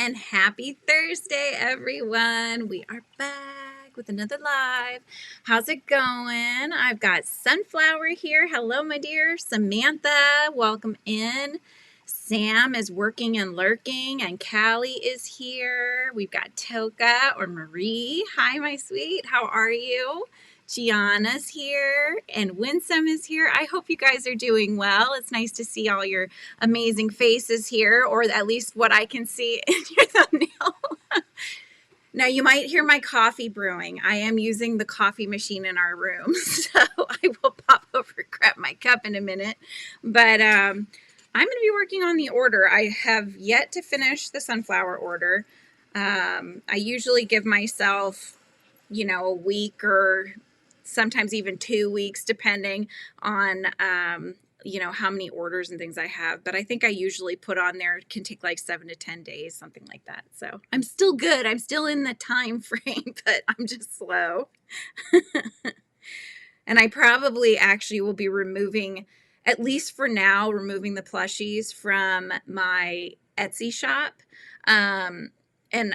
and happy Thursday, everyone. We are back with another live. How's it going? I've got Sunflower here. Hello, my dear. Samantha, welcome in. Sam is working and lurking, and Callie is here. We've got Toka or Marie. Hi, my sweet. How are you? Gianna's here and Winsome is here. I hope you guys are doing well. It's nice to see all your amazing faces here, or at least what I can see in your thumbnail. Now, you might hear my coffee brewing. I am using the coffee machine in our room, so I will pop over and grab my cup in a minute. But I'm going to be working on the order. I have yet to finish the sunflower order. I usually give myself, a week or sometimes even 2 weeks, depending on, how many orders and things I have. But I think I usually put on there, it can take like 7 to 10 days, something like that. So I'm still good. I'm still in the time frame, but I'm just slow. And I probably actually will be removing, at least for now, removing the plushies from my Etsy shop. And,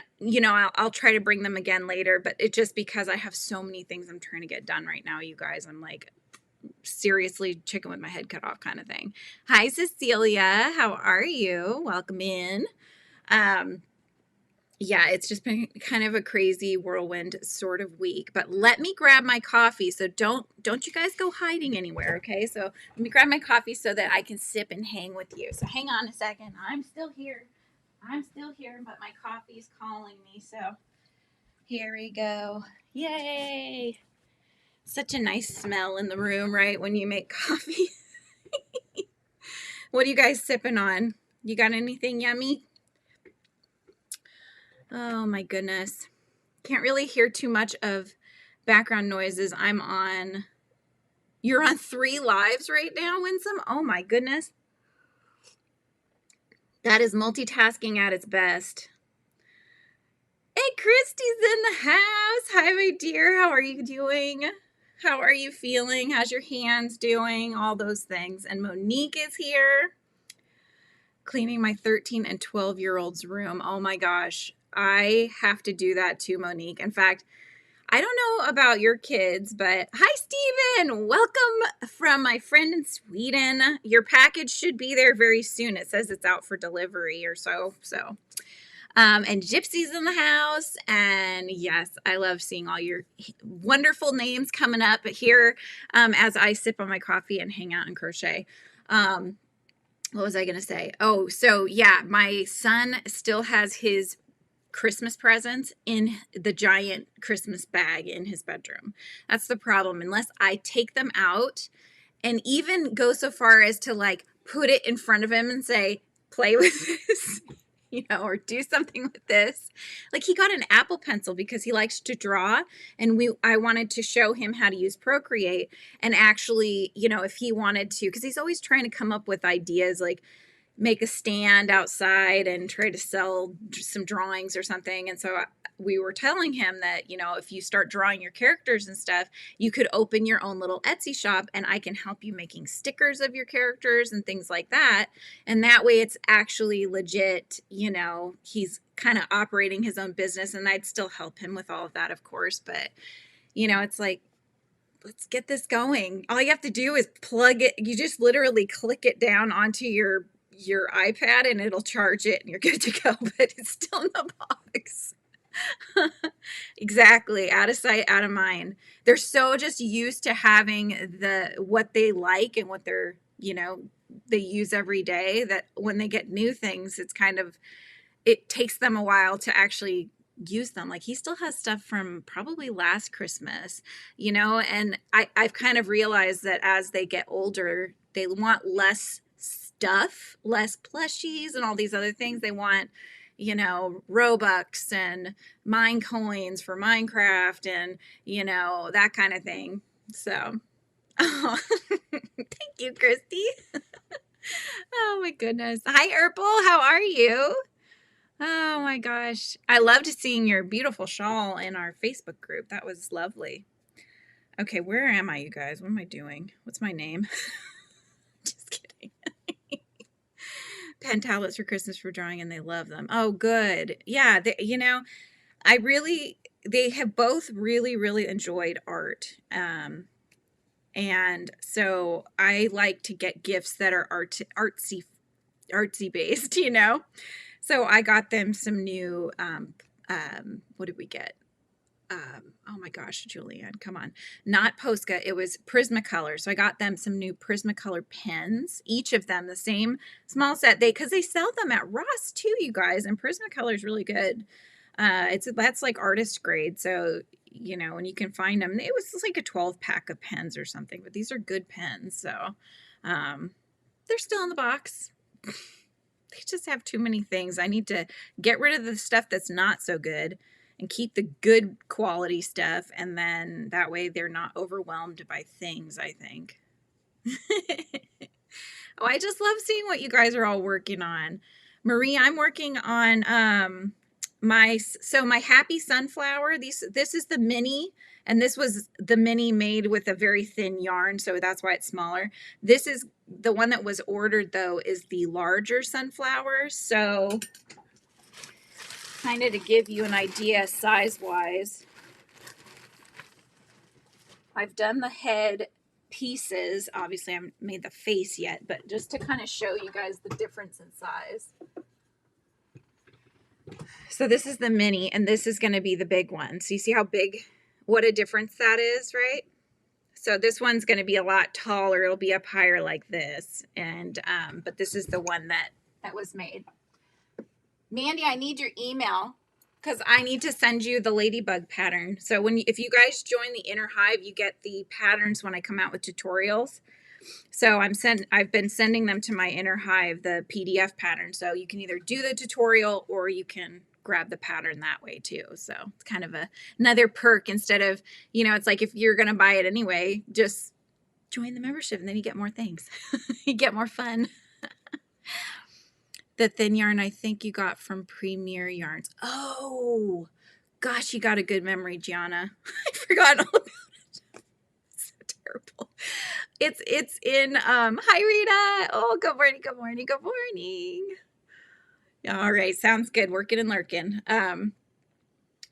I'll try to bring them again later, but it's just because I have so many things I'm trying to get done right now, you guys. I'm like, seriously, chicken with my head cut off kind of thing. Hi, Cecilia. How are you? Welcome in. Yeah, it's just been kind of a crazy whirlwind sort of week, but let me grab my coffee. So don't you guys go hiding anywhere. Okay. So let me grab my coffee so that I can sip and hang with you. So hang on a second. I'm still here, but my coffee's calling me. So here we go. Yay. Such a nice smell in the room, right? When you make coffee. What are you guys sipping on? You got anything yummy? Oh my goodness. Can't really hear too much of background noises. You're on 3 lives right now, Winsome? Oh my goodness. That is multitasking at its best. Hey, Christy's in the house. Hi, my dear. How are you doing? How are you feeling? How's your hands doing? All those things. And Monique is here. Cleaning my 13 and 12-year-old's room. Oh my gosh. I have to do that too, Monique. In fact, I don't know about your kids, but hi, Steven. Welcome from my friend in Sweden. Your package should be there very soon. It says it's out for delivery or so. And Gypsy's in the house. And yes, I love seeing all your wonderful names coming up here as I sip on my coffee and hang out and crochet. What was I going to say? Oh, so yeah, my son still has his Christmas presents in the giant Christmas bag in his bedroom. That's the problem. Unless I take them out and even go so far as to like put it in front of him and say, play with this, or do something with this. Like he got an Apple Pencil because he likes to draw, and I wanted to show him how to use Procreate, and actually, if he wanted to, because he's always trying to come up with ideas like make a stand outside and try to sell some drawings or something. And so we were telling him that, if you start drawing your characters and stuff, you could open your own little Etsy shop and I can help you making stickers of your characters and things like that. And that way it's actually legit, he's kind of operating his own business, and I'd still help him with all of that, of course. But, it's like, let's get this going. All you have to do is plug it. You just literally click it down onto your iPad and it'll charge it and you're good to go, but it's still in the box. Exactly. Out of sight, out of mind. They're so just used to having what they like and what they're, they use every day, that when they get new things, it takes them a while to actually use them. Like he still has stuff from probably last Christmas, and I've kind of realized that as they get older, they want less stuff, less plushies and all these other things. They want, Robux and mine coins for Minecraft and, that kind of thing. So, thank you, Christy. Oh my goodness. Hi, Erpel. How are you? Oh my gosh. I loved seeing your beautiful shawl in our Facebook group. That was lovely. Okay, where am I, you guys? What am I doing? What's my name? Just kidding. pen tablets for Christmas for drawing, and they love them. Oh, good. Yeah, you know, they have both really, really enjoyed art. And so I like to get gifts that are artsy based, you know? So I got them some new, what did we get? Oh my gosh, Julianne, come on. Not Posca, it was Prismacolor. So I got them some new Prismacolor pens, each of them the same small set. Because they sell them at Ross too, you guys, and Prismacolor is really good. That's like artist grade. So, you know, and you can find them. It was like a 12 pack of pens or something, but these are good pens. So, they're still in the box. They just have too many things. I need to get rid of the stuff that's not so good and keep the good quality stuff. And then that way they're not overwhelmed by things, I think. Oh, I just love seeing what you guys are all working on. Marie, I'm working on my Happy Sunflower. This is the mini, and this was the mini made with a very thin yarn, so that's why it's smaller. This is the one that was ordered, though, is the larger sunflower. So kind of to give you an idea size-wise, I've done the head pieces. Obviously, I haven't made the face yet, but just to kind of show you guys the difference in size. So this is the mini, and this is going to be the big one. So you see how big, what a difference that is, right? So this one's going to be a lot taller. It'll be up higher like this. And, but this is the one that was made. Mandy, I need your email because I need to send you the ladybug pattern. So if you guys join the Inner Hive, you get the patterns when I come out with tutorials. So I've been sending them to my Inner Hive, the PDF pattern. So you can either do the tutorial or you can grab the pattern that way too. So it's kind of another perk instead of, you know, it's like if you're going to buy it anyway, just join the membership and then you get more things. You get more fun. The thin yarn I think you got from Premier Yarns. Oh, gosh, you got a good memory, Gianna. I forgot all about it. It's so terrible. It's in, hi, Rita. Oh, good morning, good morning, good morning. All right, sounds good. Working and lurking.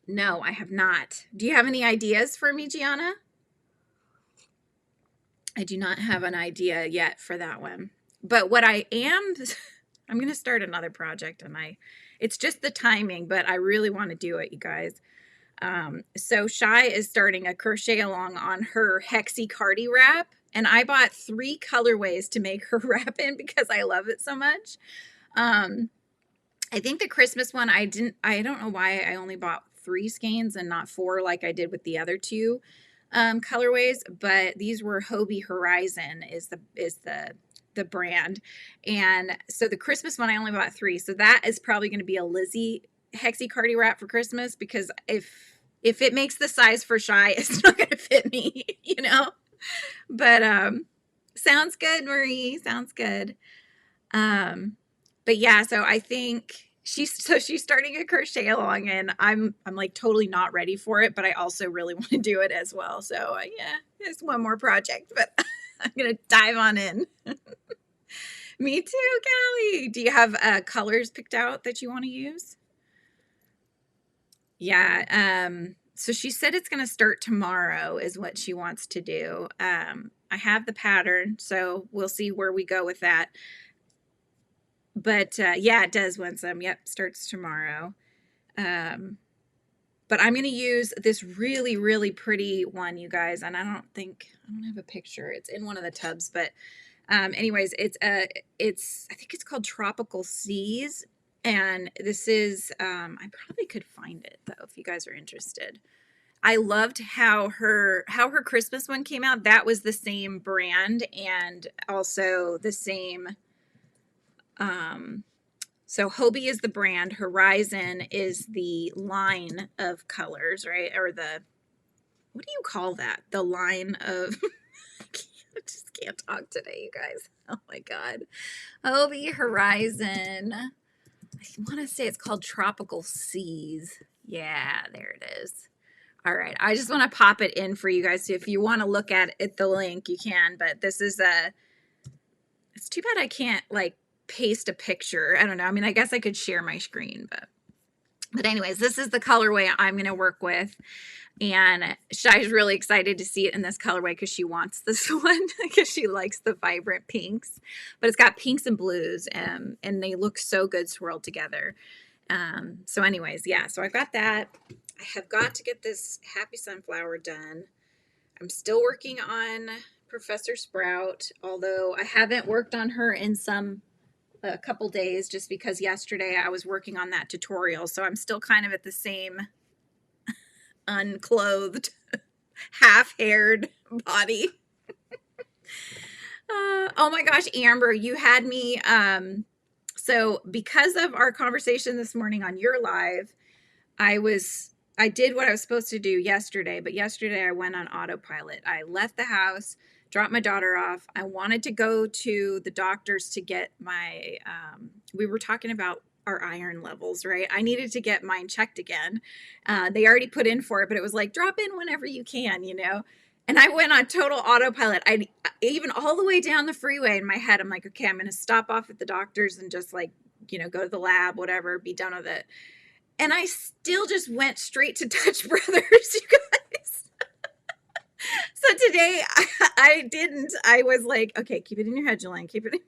No, I have not. Do you have any ideas for me, Gianna? I do not have an idea yet for that one. But what I am... I'm going to start another project, and it's just the timing, but I really want to do it, you guys. So Shy is starting a crochet along on her Hexie Cardi wrap, and I bought 3 colorways to make her wrap in because I love it so much. I think the Christmas one, I don't know why I only bought 3 skeins and not 4 like I did with the other 2 colorways, but these were Hobie Horizon is the brand. And so the Christmas one, I only bought 3. So that is probably going to be a Lizzie Hexie Cardi wrap for Christmas, because if it makes the size for Shy, it's not going to fit me, you know? But, sounds good, Marie. Sounds good. But yeah, so I think she's starting a crochet along, and I'm like totally not ready for it, but I also really want to do it as well. So yeah, it's one more project, but I'm going to dive on in. Me too, Callie. Do you have colors picked out that you want to use? Yeah. So she said it's going to start tomorrow is what she wants to do. I have the pattern, so we'll see where we go with that. But yeah, it does win some. Yep, starts tomorrow. But I'm going to use this really, really pretty one, you guys. And I don't have a picture. It's in one of the tubs. But anyways, I think it's called Tropical Seas. And this is, I probably could find it, though, if you guys are interested. I loved how her Christmas one came out. That was the same brand and also the same... So Hobie is the brand, Horizon is the line of colors, right? Or what do you call that? The line of, I just can't talk today, you guys. Oh my God. Hobie Horizon. I want to say it's called Tropical Seas. Yeah, there it is. All right. I just want to pop it in for you guys. So if you want to look at it, the link, you can, but this is it's too bad I can't like paste a picture. I don't know. I mean, I guess I could share my screen, but anyways, this is the colorway I'm going to work with. And Shai's really excited to see it in this colorway because she wants this one because she likes the vibrant pinks. But it's got pinks and blues, and they look so good swirled together. So anyways, yeah, so I've got that. I have got to get this Happy Sunflower done. I'm still working on Professor Sprout, although I haven't worked on her in a couple days just because yesterday I was working on that tutorial. So I'm still kind of at the same unclothed, half-haired body. Oh my gosh, Amber, you had me. So because of our conversation this morning on your live, I did what I was supposed to do yesterday, but yesterday I went on autopilot. I left the house, dropped my daughter off. I wanted to go to the doctor's to get my, we were talking about our iron levels, right? I needed to get mine checked again. They already put in for it, but it was like, drop in whenever you can, you know? And I went on total autopilot. I even all the way down the freeway in my head, I'm like, okay, I'm going to stop off at the doctor's and just like, you know, go to the lab, whatever, be done with it. And I still just went straight to Touch Brothers, you guys. So today I didn't. I was like, okay, keep it in your head, Julianne. Keep it in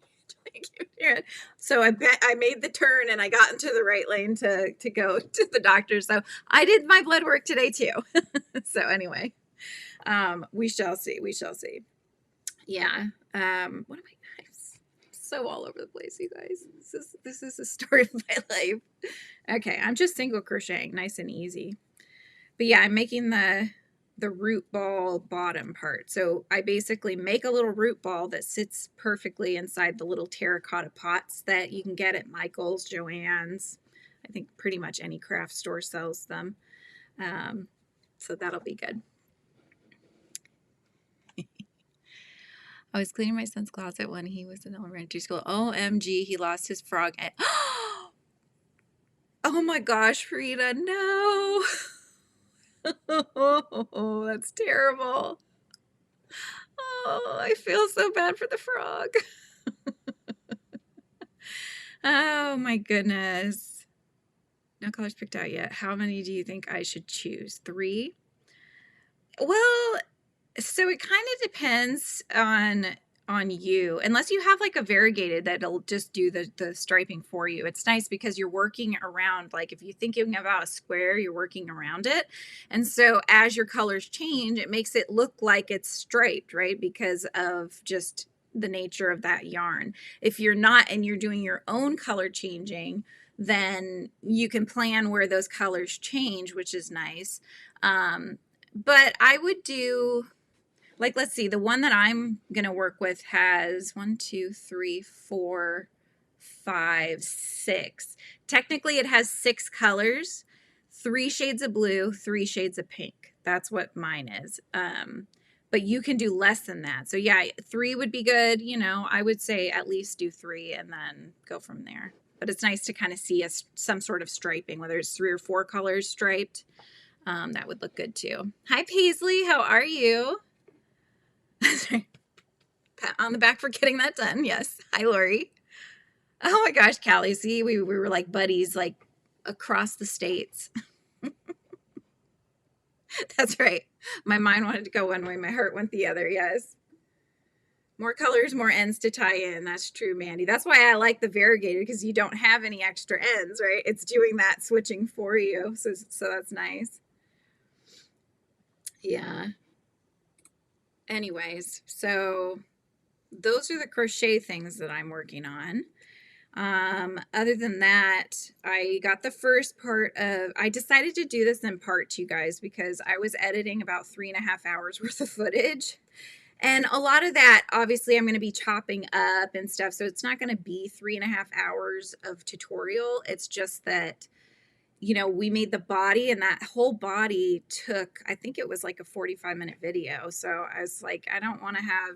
your head. So I made the turn and I got into the right lane to go to the doctor. So I did my blood work today too. So anyway, we shall see. We shall see. Yeah. What am I? So all over the place, you guys. This is the story of my life. Okay, I'm just single crocheting, nice and easy. But yeah, I'm making the root ball bottom part. So I basically make a little root ball that sits perfectly inside the little terracotta pots that you can get at Michael's, Joann's. I think pretty much any craft store sells them. So that'll be good. I was cleaning my son's closet when he was in elementary school. OMG, he lost his frog. Oh my gosh, Frida, no. Oh, that's terrible. Oh, I feel so bad for the frog. Oh my goodness. No colors picked out yet. How many do you think I should choose? 3? Well, so it kind of depends on you, unless you have like a variegated that'll just do the striping for you. It's nice because you're working around, like if you're thinking about a square, you're working around it. And so as your colors change, it makes it look like it's striped, right? Because of just the nature of that yarn. If you're not and you're doing your own color changing, then you can plan where those colors change, which is nice. But I would do, like, let's see, the one that I'm going to work with has 1, 2, 3, 4, 5, 6. Technically, it has 6 colors, 3 shades of blue, 3 shades of pink. That's what mine is. But you can do less than that. So yeah, 3 would be good. You know, I would say at least do 3 and then go from there. But it's nice to kind of see some sort of striping, whether it's 3 or 4 colors striped. That would look good too. Hi, Paisley. How are you? Pat on the back for getting that done. Yes. Hi, Lori. Oh my gosh, Callie. See, we were like buddies, like across the states. That's right. My mind wanted to go one way. My heart went the other. Yes. More colors, more ends to tie in. That's true, Mandy. That's why I like the variegated, because you don't have any extra ends, right? It's doing that switching for you. So that's nice. Yeah. Anyways, so those are the crochet things that I'm working on. Other than that, I got the first part of, I decided to do this in part 2, guys, because I was editing about 3.5 hours worth of footage. And a lot of that, obviously, I'm going to be chopping up and stuff. So it's not going to be 3.5 hours of tutorial. It's just that, you know, we made the body, and that whole body took, I think it was like a 45-minute video. So I was like, I don't want to have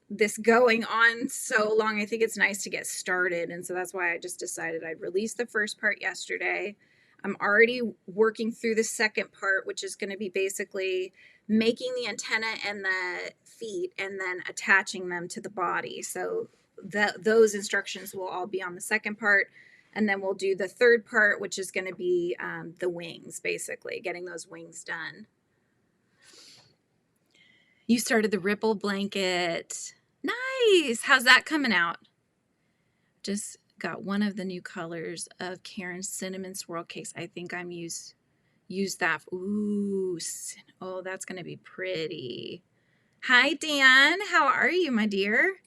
this going on so long. I think it's nice to get started. And so that's why I just decided I'd release the first part yesterday. I'm already working through the second part, which is going to be basically making the antenna and the feet and then attaching them to the body. So those instructions will all be on the second part. And then we'll do the third part, which is going to be the wings, basically, getting those wings done. You started the ripple blanket. Nice. How's that coming out? Just got one of the new colors of Karen's cinnamon swirl cakes. I think I'm use that. Ooh, oh, that's going to be pretty. Hi, Dan. How are you, my dear?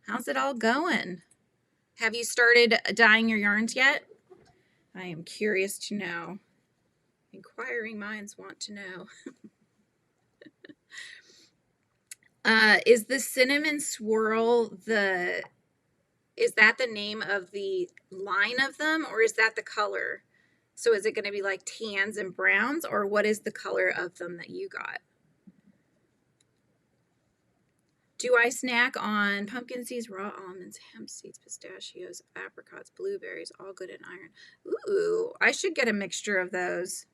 How's it all going? Have you started dyeing your yarns yet? I am curious to know. Inquiring minds want to know. Is the cinnamon swirl is that the name of the line of them, or is that the color? So is it going to be like tans and browns, or what is the color of them that you got? Do I snack on pumpkin seeds, raw almonds, hemp seeds, pistachios, apricots, blueberries, all good in iron? Ooh, I should get a mixture of those.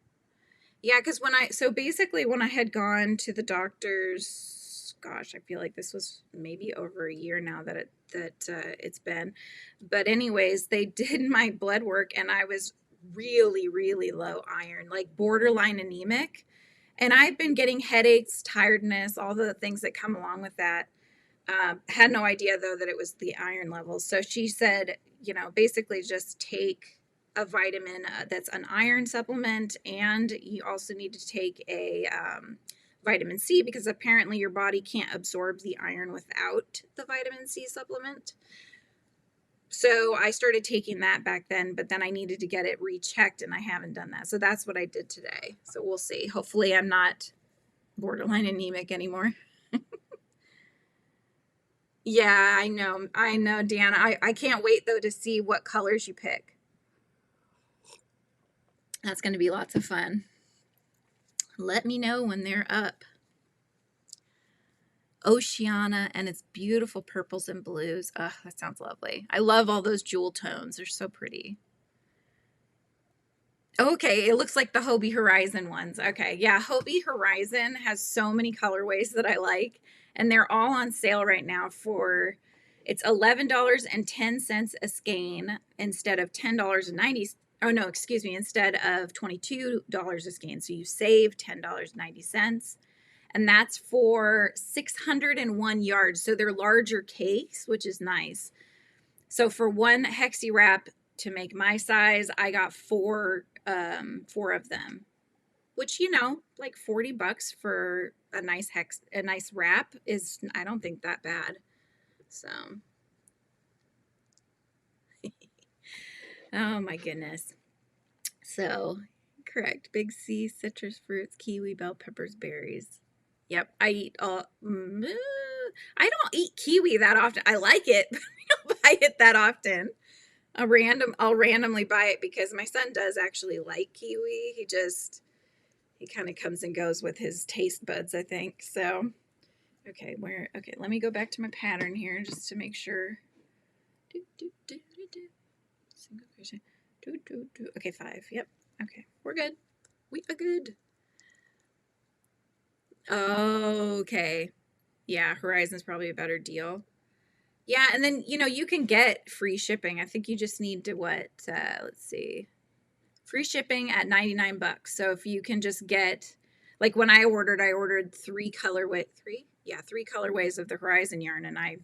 Yeah, because so basically when I had gone to the doctor's, gosh, I feel like this was maybe over a year now that it's been. But anyways, they did my blood work and I was really, really low iron, like borderline anemic. And I've been getting headaches, tiredness, all the things that come along with that. Had no idea, though, that it was the iron levels. So she said, you know, basically just take a vitamin that's an iron supplement, and you also need to take a vitamin C, because apparently your body can't absorb the iron without the vitamin C supplement. So I started taking that back then, but then I needed to get it rechecked, and I haven't done that. So that's what I did today. So we'll see. Hopefully I'm not borderline anemic anymore. Yeah, I know, Dan. I can't wait, though, to see what colors you pick. That's going to be lots of fun. Let me know when they're up. Oceana and its beautiful purples and blues. Oh, that sounds lovely. I love all those jewel tones. They're so pretty. Okay, it looks like the Hobie Horizon ones. Okay, yeah, Hobie Horizon has so many colorways that I like, and they're all on sale right now for, it's $11.10 a skein instead of $10.90. Oh no, excuse me, instead of $22 a skein. So you save $10.90. And that's for 601 yards. So they're larger cakes, which is nice. So for one hexi wrap to make my size, I got four of them, which, you know, like $40 for a nice wrap is, I don't think that bad. So, oh my goodness. So, correct. Big C, citrus fruits, kiwi, bell peppers, berries. Yep, I eat all. I don't eat kiwi that often. I like it, but I don't buy it that often. I'll randomly buy it because my son does actually like kiwi. He kind of comes and goes with his taste buds, I think. So, okay, let me go back to my pattern here just to make sure. Single crochet. Okay, 5. Yep. Okay, we're good. We are good. Okay. Yeah, Horizon's probably a better deal. Yeah, and then, you know, you can get free shipping. I think you just need to let's see. Free shipping at $99. So if you can just get, like when I ordered 3 colorways of the Horizon yarn, and I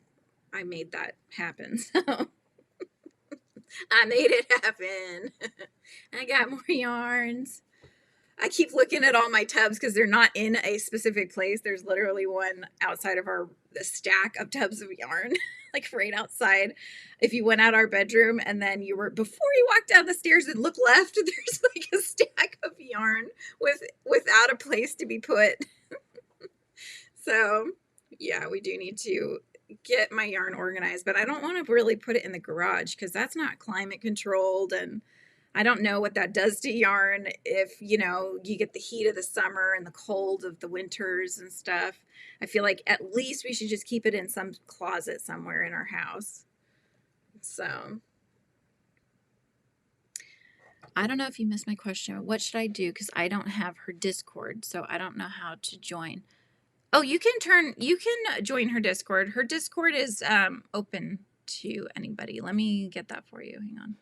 made that happen. So I made it happen. I got more yarns. I keep looking at all my tubs because they're not in a specific place. There's literally one outside of the stack of tubs of yarn, like right outside. If you went out our bedroom and then before you walk down the stairs and look left, there's like a stack of yarn without a place to be put. So yeah, we do need to get my yarn organized, but I don't want to really put it in the garage because that's not climate controlled, and I don't know what that does to yarn if, you know, you get the heat of the summer and the cold of the winters and stuff. I feel like at least we should just keep it in some closet somewhere in our house. So I don't know if you missed my question. What should I do? Because I don't have her Discord, so I don't know how to join. Oh, you can join her Discord. Her Discord is open. to anybody. Let me get that for you. Hang on.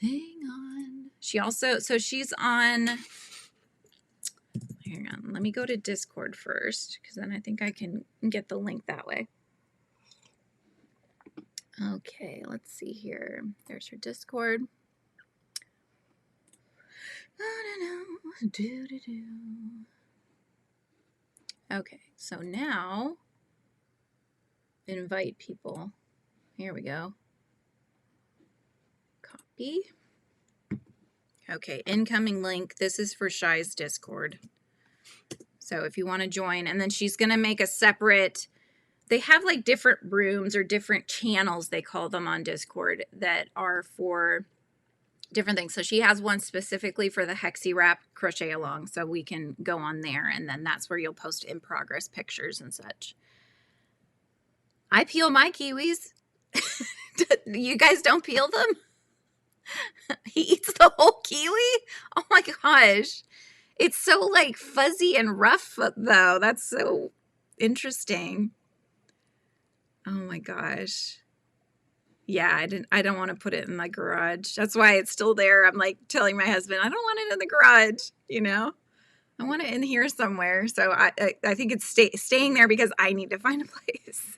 Hang on. She also, so she's on, hang on. Let me go to Discord first, because then I think I can get the link that way. Okay, let's see here. There's her Discord. Okay, so now invite people. Here we go. Copy. Okay, incoming link. This is for Shy's Discord. So if you want to join, and then she's going to make a separate, they have like different rooms or different channels, they call them on Discord, that are for different things. So she has one specifically for the Hexi Wrap crochet along, so we can go on there, and then that's where you'll post in progress pictures and such. I peel my kiwis. You guys don't peel them? He eats the whole kiwi? Oh my gosh. It's so like fuzzy and rough though. That's so interesting. Oh my gosh. Yeah, I don't want to put it in the garage. That's why it's still there. I'm like telling my husband, I don't want it in the garage, you know? I want it in here somewhere. So I think it's staying there because I need to find a place.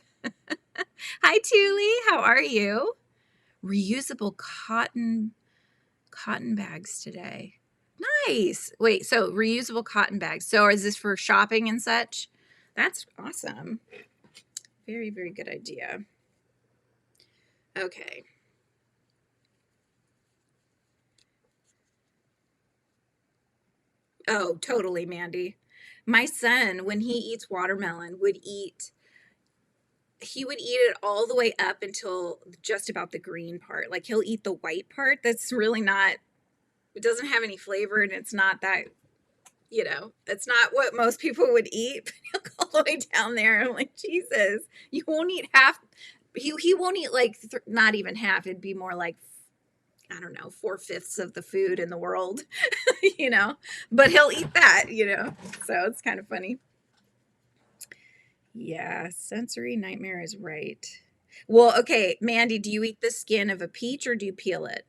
Hi, Tuli. How are you? Reusable cotton bags today. Nice. Wait, so reusable cotton bags. So is this for shopping and such? That's awesome. Very, very good idea. Okay. Oh, totally, Mandy. My son, when he eats watermelon, he would eat it all the way up until just about the green part. Like he'll eat the white part. That's really not, it doesn't have any flavor, and it's not that, you know, it's not what most people would eat. He'll go all the way down there. I'm like, Jesus, you won't eat half. He won't eat like, not even half. It'd be more like, I don't know, 4/5 of the food in the world, you know, but he'll eat that, you know, so it's kind of funny. Yeah, sensory nightmare is right. Well, okay, Mandy, do you eat the skin of a peach or do you peel it?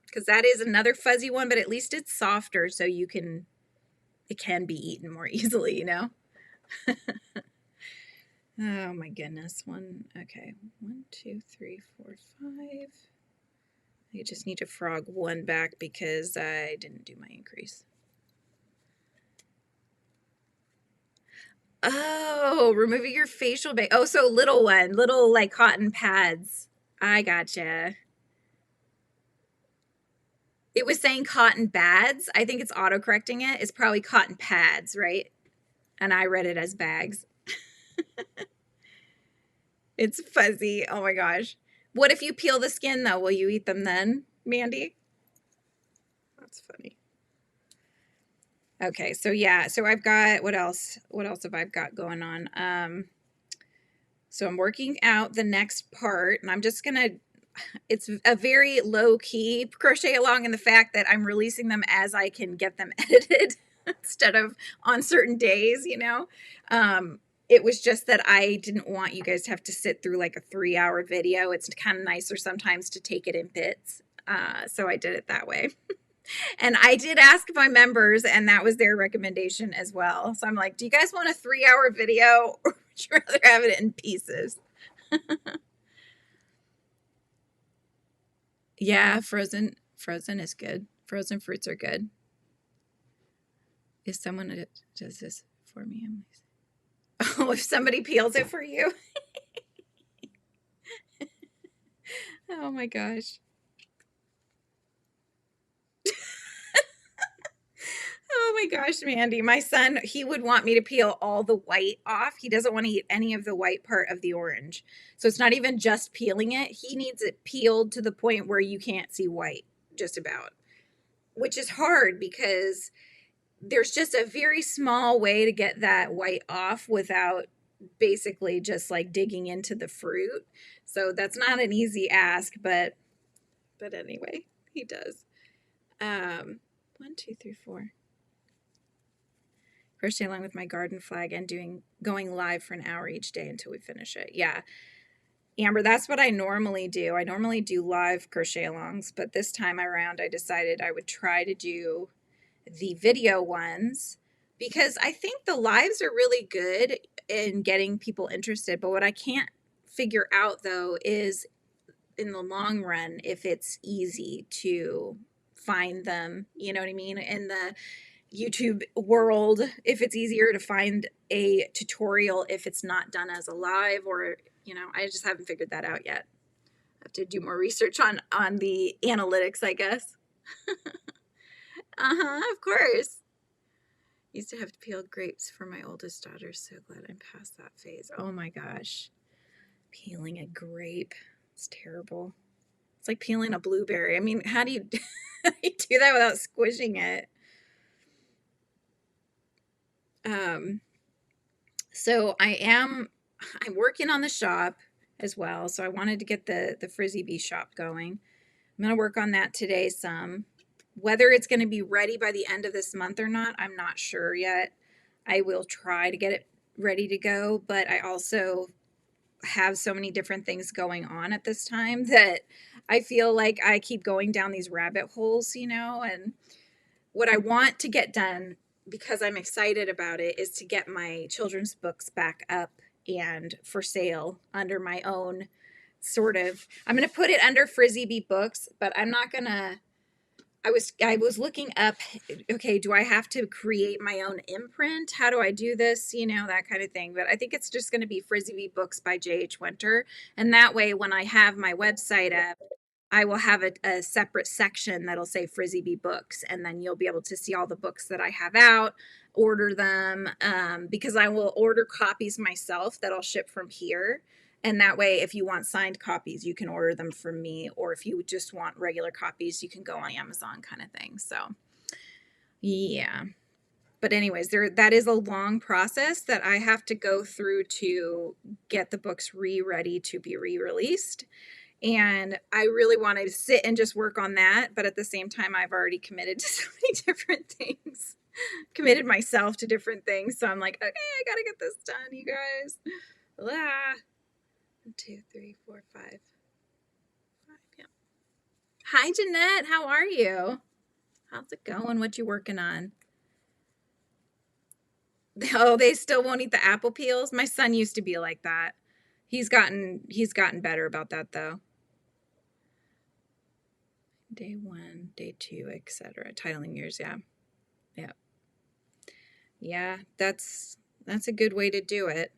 Because that is another fuzzy one, but at least it's softer, so it can be eaten more easily, you know? Oh my goodness. Okay. 1, 2, 3, 4, 5. I just need to frog one back because I didn't do my increase. Oh, removing your facial bag. Oh, so little like cotton pads. I gotcha. It was saying cotton bads. I think it's auto-correcting it. It's probably cotton pads, right? And I read it as bags. It's fuzzy. Oh my gosh. What if you peel the skin though? Will you eat them then, Mandy? That's funny. Okay, so yeah, so I've got, what else have I got going on? So I'm working out the next part, and I'm just gonna, it's a very low-key crochet along in the fact that I'm releasing them as I can get them edited instead of on certain days, you know? It was just that I didn't want you guys to have to sit through like a 3-hour video. It's kind of nicer sometimes to take it in bits. So I did it that way. And I did ask my members, and that was their recommendation as well. So I'm like, do you guys want a 3-hour video, or would you rather have it in pieces? Yeah, frozen is good. Frozen fruits are good. Is someone that does this for me? Oh, if somebody peels it for you. Oh my gosh. Oh my gosh, Mandy. My son, he would want me to peel all the white off. He doesn't want to eat any of the white part of the orange. So it's not even just peeling it. He needs it peeled to the point where you can't see white, just about. Which is hard because there's just a very small way to get that white off without basically just like digging into the fruit. So that's not an easy ask, but anyway, he does. 1, 2, 3, 4. Crochet along with my garden flag and going live for an hour each day until we finish it. Yeah. Amber, that's what I normally do. I normally do live crochet alongs, but this time around I decided I would try to do the video ones because I think the lives are really good in getting people interested. But what I can't figure out though is in the long run if it's easy to find them, you know what I mean, in the YouTube world, if it's easier to find a tutorial if it's not done as a live, or you know, I just haven't figured that out yet. I have to do more research on the analytics, I guess. Of course. Used to have to peel grapes for my oldest daughter. So glad I'm past that phase. Oh my gosh. Peeling a grape. It's terrible. It's like peeling a blueberry. I mean, how do you do that without squishing it? So I'm working on the shop as well. So I wanted to get the FRIZZY'S shop going. I'm going to work on that today some. Whether it's going to be ready by the end of this month or not, I'm not sure yet. I will try to get it ready to go, but I also have so many different things going on at this time that I feel like I keep going down these rabbit holes, you know, and what I want to get done, because I'm excited about it, is to get my children's books back up and for sale under my own sort of, I'm going to put it under FRIZZY'S Books, but I'm not going to, I was looking up, okay, do I have to create my own imprint? How do I do this? You know, that kind of thing. But I think it's just going to be FRIZZY'S Books by J.H. Winter. And that way, when I have my website up, I will have a separate section that'll say FRIZZY'S Books. And then you'll be able to see all the books that I have out, order them, because I will order copies myself that I'll ship from here. And that way, if you want signed copies, you can order them from me. Or if you just want regular copies, you can go on Amazon kind of thing. So, yeah. But anyways, that is a long process that I have to go through to get the books ready to be re-released. And I really want to sit and just work on that. But at the same time, I've already committed to so many different things. Committed myself to different things. So I'm like, okay, I got to get this done, you guys. Ah. 1, 2, 3, 4, 5. 5, yeah. Hi, Jeanette. How are you? How's it going? What you working on? Oh, they still won't eat the apple peels? My son used to be like that. He's gotten better about that though. Day 1, day 2, etc. Titling years, yeah. Yeah. Yeah, that's a good way to do it.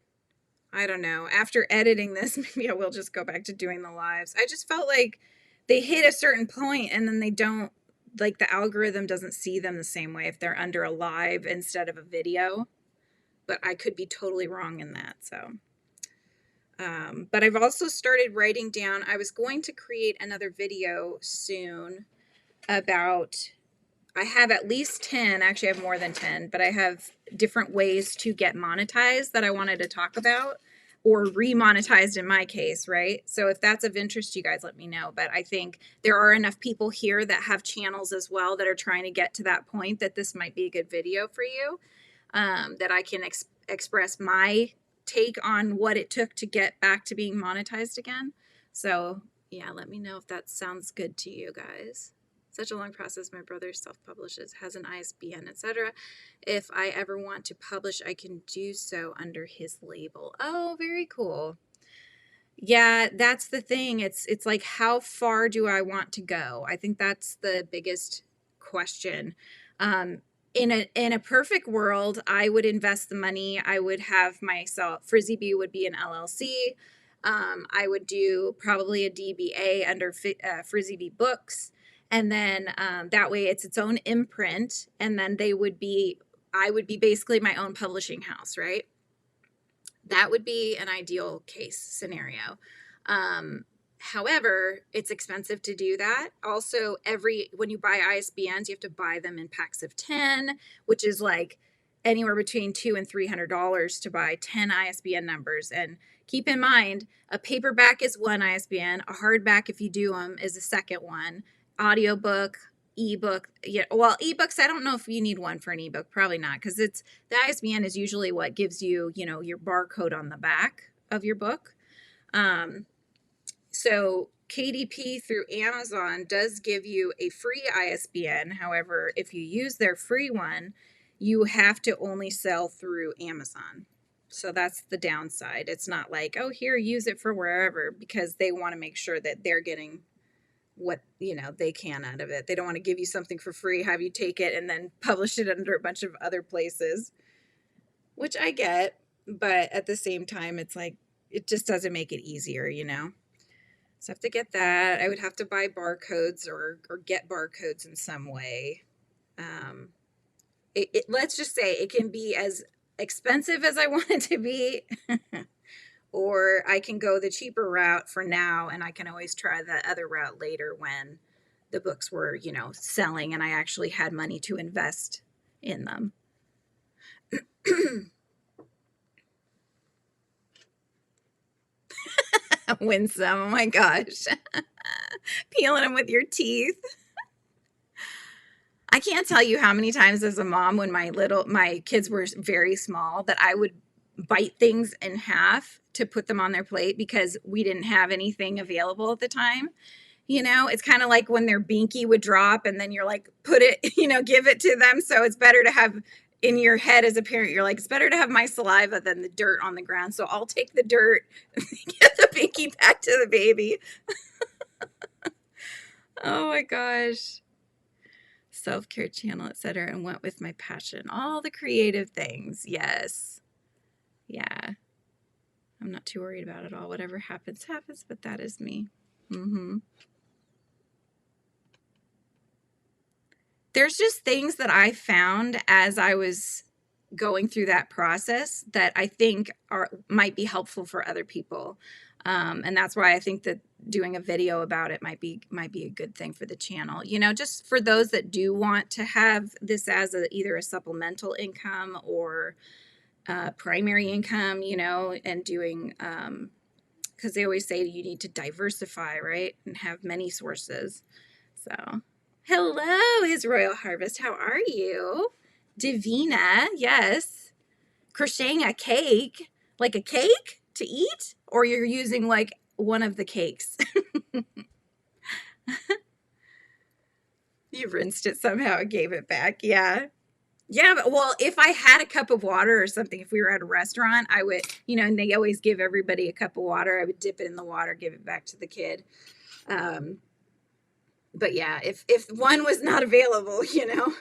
I don't know. After editing this, maybe I will just go back to doing the lives. I just felt like they hit a certain point and then they don't, like the algorithm doesn't see them the same way if they're under a live instead of a video. But I could be totally wrong in that. So, but I've also started writing down, I was going to create another video soon about, I have at least 10, actually I have more than 10, but I have different ways to get monetized that I wanted to talk about, or remonetized in my case, right? So if that's of interest to you guys, let me know. But I think there are enough people here that have channels as well that are trying to get to that point that this might be a good video for you, that I can express my take on what it took to get back to being monetized again. So yeah, let me know if that sounds good to you guys. Such a long process. My brother self-publishes, has an ISBN, etc. If I ever want to publish, I can do so under his label. Oh, very cool. Yeah, that's the thing. It's like, how far do I want to go? I think that's the biggest question. In a perfect world, I would invest the money. I would have myself, FRIZZY'S would be an LLC. I would do probably a DBA under FRIZZY'S Books. And then that way it's its own imprint. And then I would be basically my own publishing house, right? That would be an ideal case scenario. However, it's expensive to do that. Also, when you buy ISBNs, you have to buy them in packs of 10, which is like anywhere between $200 and $300 to buy 10 ISBN numbers. And keep in mind, a paperback is one ISBN. A hardback, if you do them, is a second one. Audiobook, ebook. Yeah, well, ebooks, I don't know if you need one for an ebook. Probably not, because the ISBN is usually what gives you, your barcode on the back of your book. So KDP through Amazon does give you a free ISBN. However, if you use their free one, you have to only sell through Amazon. So that's the downside. It's not like, oh, here, use it for wherever, because they want to make sure that they're getting what, you know, they can out of it. They don't want to give you something for free, have you take it and then publish it under a bunch of other places, which I get, but at the same time, it's like, it just doesn't make it easier, you know? So I have to get that. I would have to buy barcodes or get barcodes in some way. Let's just say it can be as expensive as I want it to be, or I can go the cheaper route for now, and I can always try the other route later when the books were, you know, selling and I actually had money to invest in them. Winsome, oh my gosh. Peeling them with your teeth. I can't tell you how many times as a mom when my kids were very small that I would bite things in half to put them on their plate because we didn't have anything available at the time. You know, it's kind of like when their binky would drop and then you're like, put it, you know, give it to them. So it's better to have in your head as a parent, you're like, it's better to have my saliva than the dirt on the ground. So I'll take the dirt, get the binky back to the baby. Oh my gosh. Self-care channel, etc., and went with my passion. All the creative things. Yes. Yeah. I'm not too worried about it all. Whatever happens, happens, but that is me. There's just things that I found as I was going through that process that I think might be helpful for other people. And that's why I think that doing a video about it might be a good thing for the channel. You know, just for those that do want to have this as either a supplemental income or primary income, you know, and doing, because they always say you need to diversify, right? And have many sources. So, hello, His Royal Harvest. How are you? Divina, yes. Crocheting a cake, like a cake to eat? Or you're using like one of the cakes? You rinsed it somehow and gave it back. Yeah. Yeah, but, well, if I had a cup of water or something, if we were at a restaurant, I would, you know, and they always give everybody a cup of water. I would dip it in the water, give it back to the kid. But yeah, if one was not available, you know.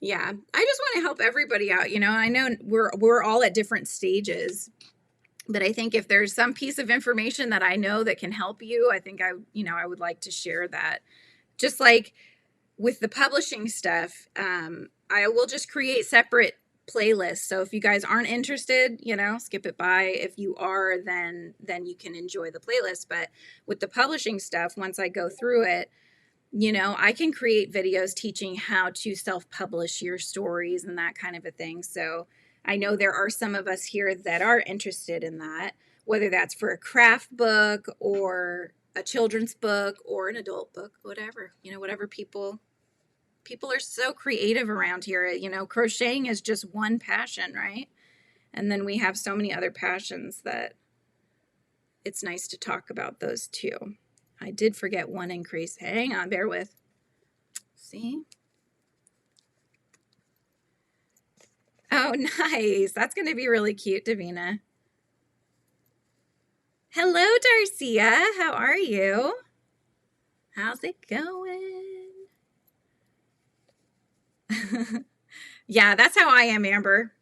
Yeah, I just want to help everybody out, you know. I know we're all at different stages, but I think if there's some piece of information that I know that can help you, I think I would like to share that. Just like with the publishing stuff, I will just create separate playlists. So if you guys aren't interested, you know, skip it by. If you are, then you can enjoy the playlist. But with the publishing stuff, once I go through it, you know, I can create videos teaching how to self-publish your stories and that kind of a thing. So I know there are some of us here that are interested in that, whether that's for a craft book or a children's book or an adult book, whatever, you know, whatever people are so creative around here. You know, crocheting is just one passion, right? And then we have so many other passions that it's nice to talk about those too. I did forget one increase. Hang on, bear with. See? Oh, nice. That's going to be really cute, Davina. Hello, Darcia. How are you? How's it going? Yeah, that's how I am, Amber.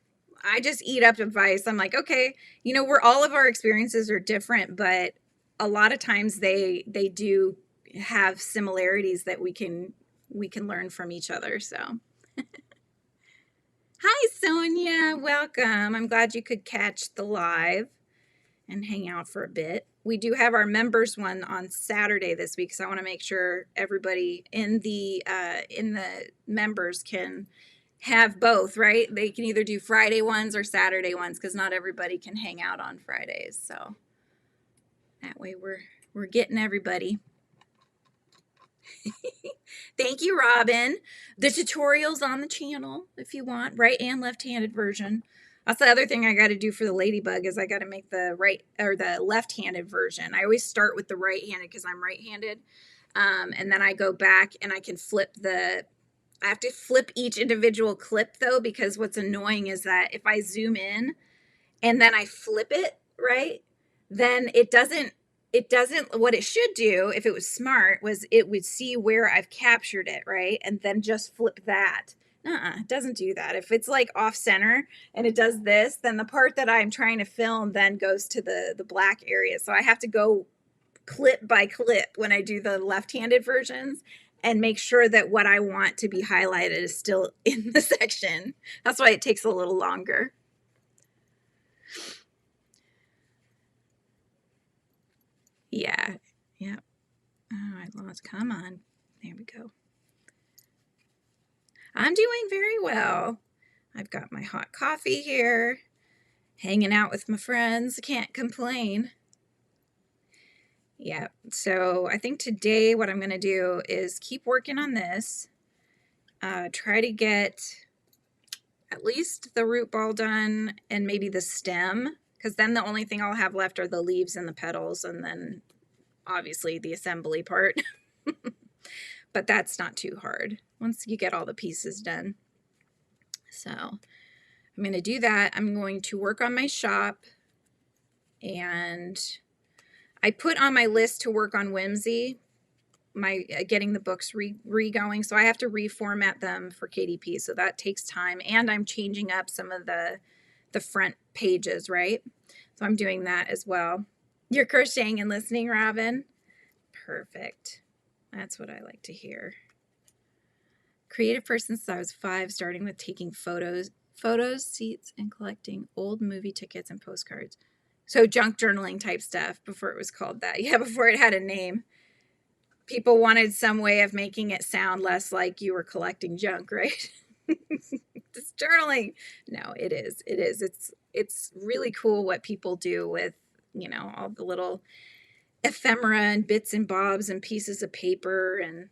I just eat up advice. I'm like, okay, you know, all of our experiences are different, but a lot of times they do have similarities that we can learn from each other. So hi, Sonia. Welcome. I'm glad you could catch the live and hang out for a bit. We do have our members one on Saturday this week, so I want to make sure everybody in the members can have both, right? They can either do Friday ones or Saturday ones because not everybody can hang out on Fridays. So that way we're getting everybody. Thank you, Robin. The tutorial's on the channel if you want, right and left-handed version. That's the other thing I got to do for the ladybug is I got to make the right or the left-handed version. I always start with the right-handed because I'm right-handed. And then I go back and I can flip I have to flip each individual clip though, because what's annoying is that if I zoom in and then I flip it, right, then it doesn't, what it should do if it was smart was it would see where I've captured it, right, and then just flip that. It doesn't do that. If it's like off center and it does this, then the part that I'm trying to film then goes to the black area. So I have to go clip by clip when I do the left-handed versions and make sure that what I want to be highlighted is still in the section. That's why it takes a little longer. Yeah. Yeah. Oh, I lost. Come on. There we go. I'm doing very well. I've got my hot coffee here, hanging out with my friends. Can't complain. Yeah, so I think today what I'm going to do is keep working on this, try to get at least the root ball done and maybe the stem, because then the only thing I'll have left are the leaves and the petals, and then obviously the assembly part. But that's not too hard once you get all the pieces done. So I'm going to do that. I'm going to work on my shop, and I put on my list to work on Whimsy, my getting the books re-going. So I have to reformat them for KDP. So that takes time. And I'm changing up some of the front pages, right? So I'm doing that as well. You're crocheting and listening, Robin? Perfect. That's what I like to hear. Creative person since I was 5, starting with taking photos, seats, and collecting old movie tickets and postcards. So junk journaling type stuff before it was called that. Yeah, before it had a name. People wanted some way of making it sound less like you were collecting junk, right? It's journaling. No, it is. It is. It's really cool what people do with, you know, all the little ephemera and bits and bobs and pieces of paper and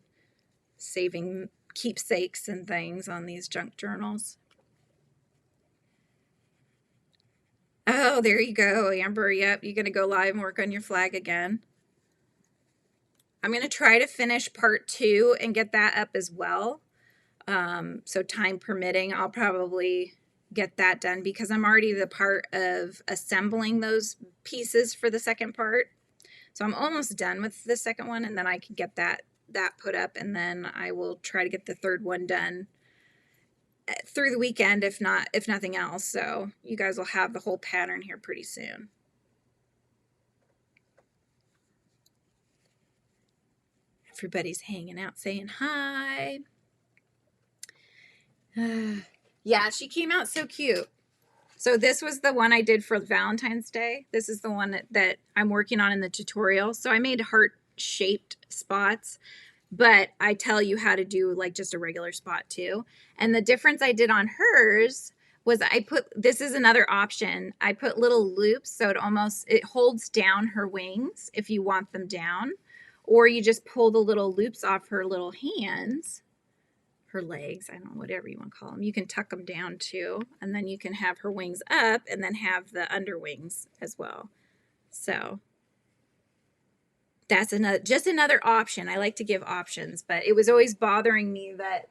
saving keepsakes and things on these junk journals. Oh, there you go, Amber. Yep, you're going to go live and work on your flag again. I'm going to try to finish part 2 and get that up as well. So time permitting, I'll probably get that done because I'm already the part of assembling those pieces for the second part. So I'm almost done with the second one, and then I can get that put up, and then I will try to get the third one done through the weekend, if nothing else. So you guys will have the whole pattern here pretty soon. Everybody's hanging out saying hi. Yeah, she came out so cute. So this was the one I did for Valentine's Day. This is the one that I'm working on in the tutorial. So I made heart-shaped spots, but I tell you how to do like just a regular spot too. And the difference I did on hers was this is another option. I put little loops so it holds down her wings if you want them down, or you just pull the little loops off her little hands, her legs, I don't know, whatever you want to call them. You can tuck them down too, and then you can have her wings up and then have the underwings as well. So that's just another option. I like to give options, but it was always bothering me that,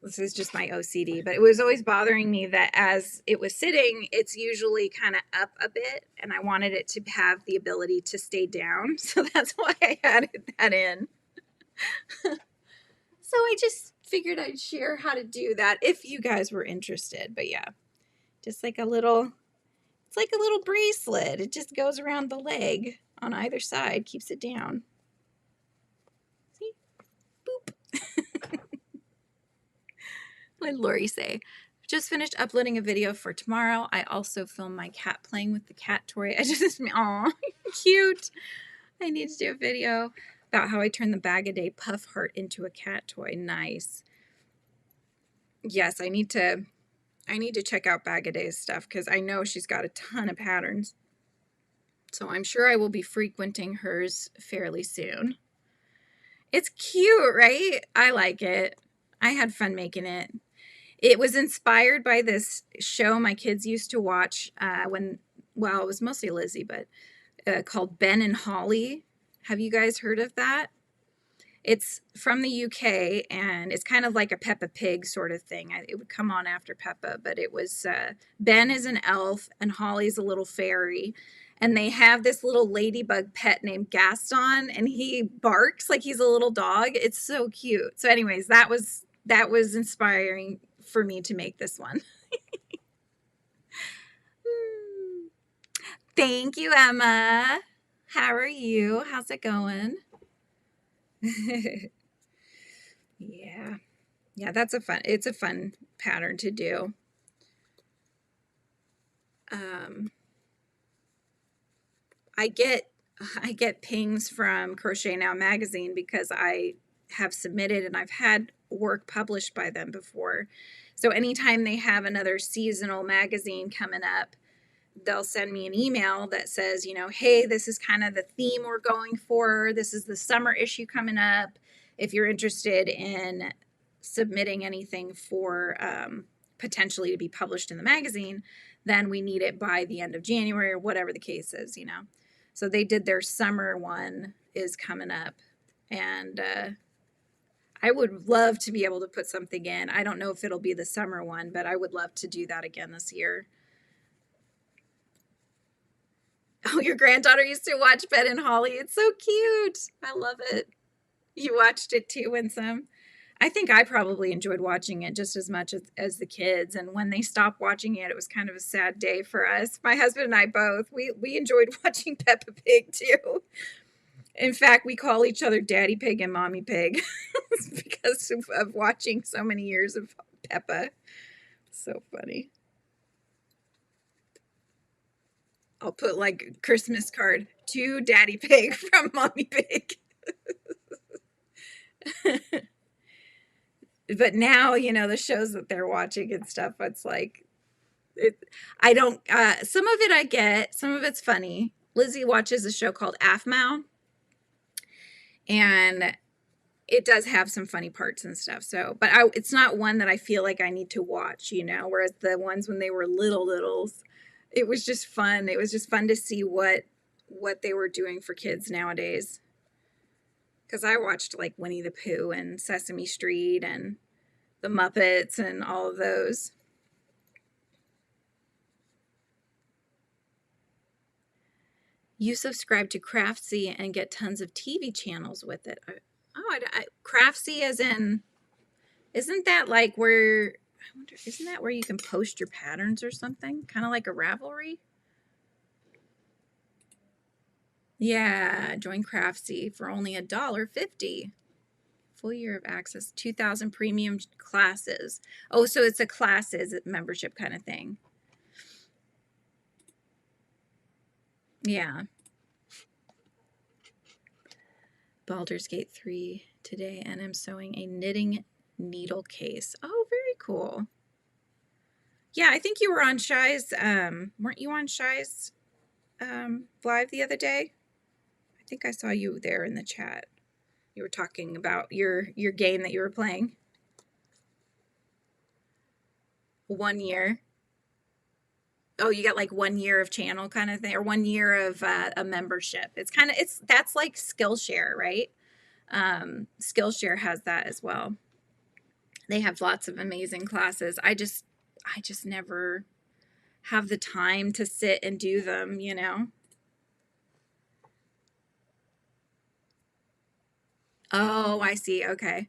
this is just my OCD, but it was always bothering me that as it was sitting, it's usually kind of up a bit, and I wanted it to have the ability to stay down. So that's why I added that in. So I just figured I'd share how to do that if you guys were interested. But yeah, just like it's like a little bracelet. It just goes around the leg on either side, keeps it down. See? Boop. What did Lori say? Just finished uploading a video for tomorrow. I also filmed my cat playing with the cat toy. Aw, cute. I need to do a video about how I turned the Bag-A-Day puff heart into a cat toy. Nice. Yes, I need to check out Bag-A-Day's stuff because I know she's got a ton of patterns. So I'm sure I will be frequenting hers fairly soon. It's cute, right? I like it. I had fun making it. It was inspired by this show my kids used to watch well, it was mostly Lizzie, but called Ben and Holly. Have you guys heard of that? It's from the UK, and it's kind of like a Peppa Pig sort of thing. It would come on after Peppa, but it was Ben is an elf and Holly's a little fairy, and they have this little ladybug pet named Gaston, and he barks like he's a little dog. It's so cute. So anyways, that was inspiring for me to make this one. Thank you, Emma. How are you? How's it going? Yeah. Yeah, it's a fun pattern to do. I get pings from Crochet Now magazine because I have submitted and I've had work published by them before. So anytime they have another seasonal magazine coming up, they'll send me an email that says, you know, hey, this is kind of the theme we're going for. This is the summer issue coming up. If you're interested in submitting anything for potentially to be published in the magazine, then we need it by the end of January or whatever the case is, you know. So they did their summer one is coming up, and I would love to be able to put something in. I don't know if it'll be the summer one, but I would love to do that again this year. Oh, your granddaughter used to watch Ben and Holly. It's so cute. I love it. You watched it too, Winsome. I think I probably enjoyed watching it just as much as the kids. And when they stopped watching it, it was kind of a sad day for us. My husband and I both. We enjoyed watching Peppa Pig too. In fact, we call each other Daddy Pig and Mommy Pig because of watching so many years of Peppa. So funny. I'll put like a Christmas card to Daddy Pig from Mommy Pig. But now, you know, the shows that they're watching and stuff, it's like, I don't, some of it I get, some of it's funny. Lizzie watches a show called AFMAO, and it does have some funny parts and stuff. So, but it's not one that I feel like I need to watch, you know, whereas the ones when they were littles, it was just fun. It was just fun to see what they were doing for kids nowadays. Because I watched like Winnie the Pooh and Sesame Street and the Muppets and all of those. You subscribe to Craftsy and get tons of TV channels with it. Craftsy as in, isn't that like where, I wonder, isn't that where you can post your patterns or something? Kind of like a Ravelry? Yeah, join Craftsy for only $1.50. Full year of access, 2,000 premium classes. Oh, so it's a classes membership kind of thing. Yeah. Baldur's Gate 3 today, and I'm sewing a knitting needle case. Oh, very cool. Yeah, I think you were on Shy's, weren't you on Shy's live the other day? I think I saw you there in the chat. You were talking about your game that you were playing. 1 year. Oh, you got like 1 year of channel kind of thing, or 1 year of a membership. That's like Skillshare, right? Skillshare has that as well. They have lots of amazing classes. I just never have the time to sit and do them, you know? Oh, I see. Okay.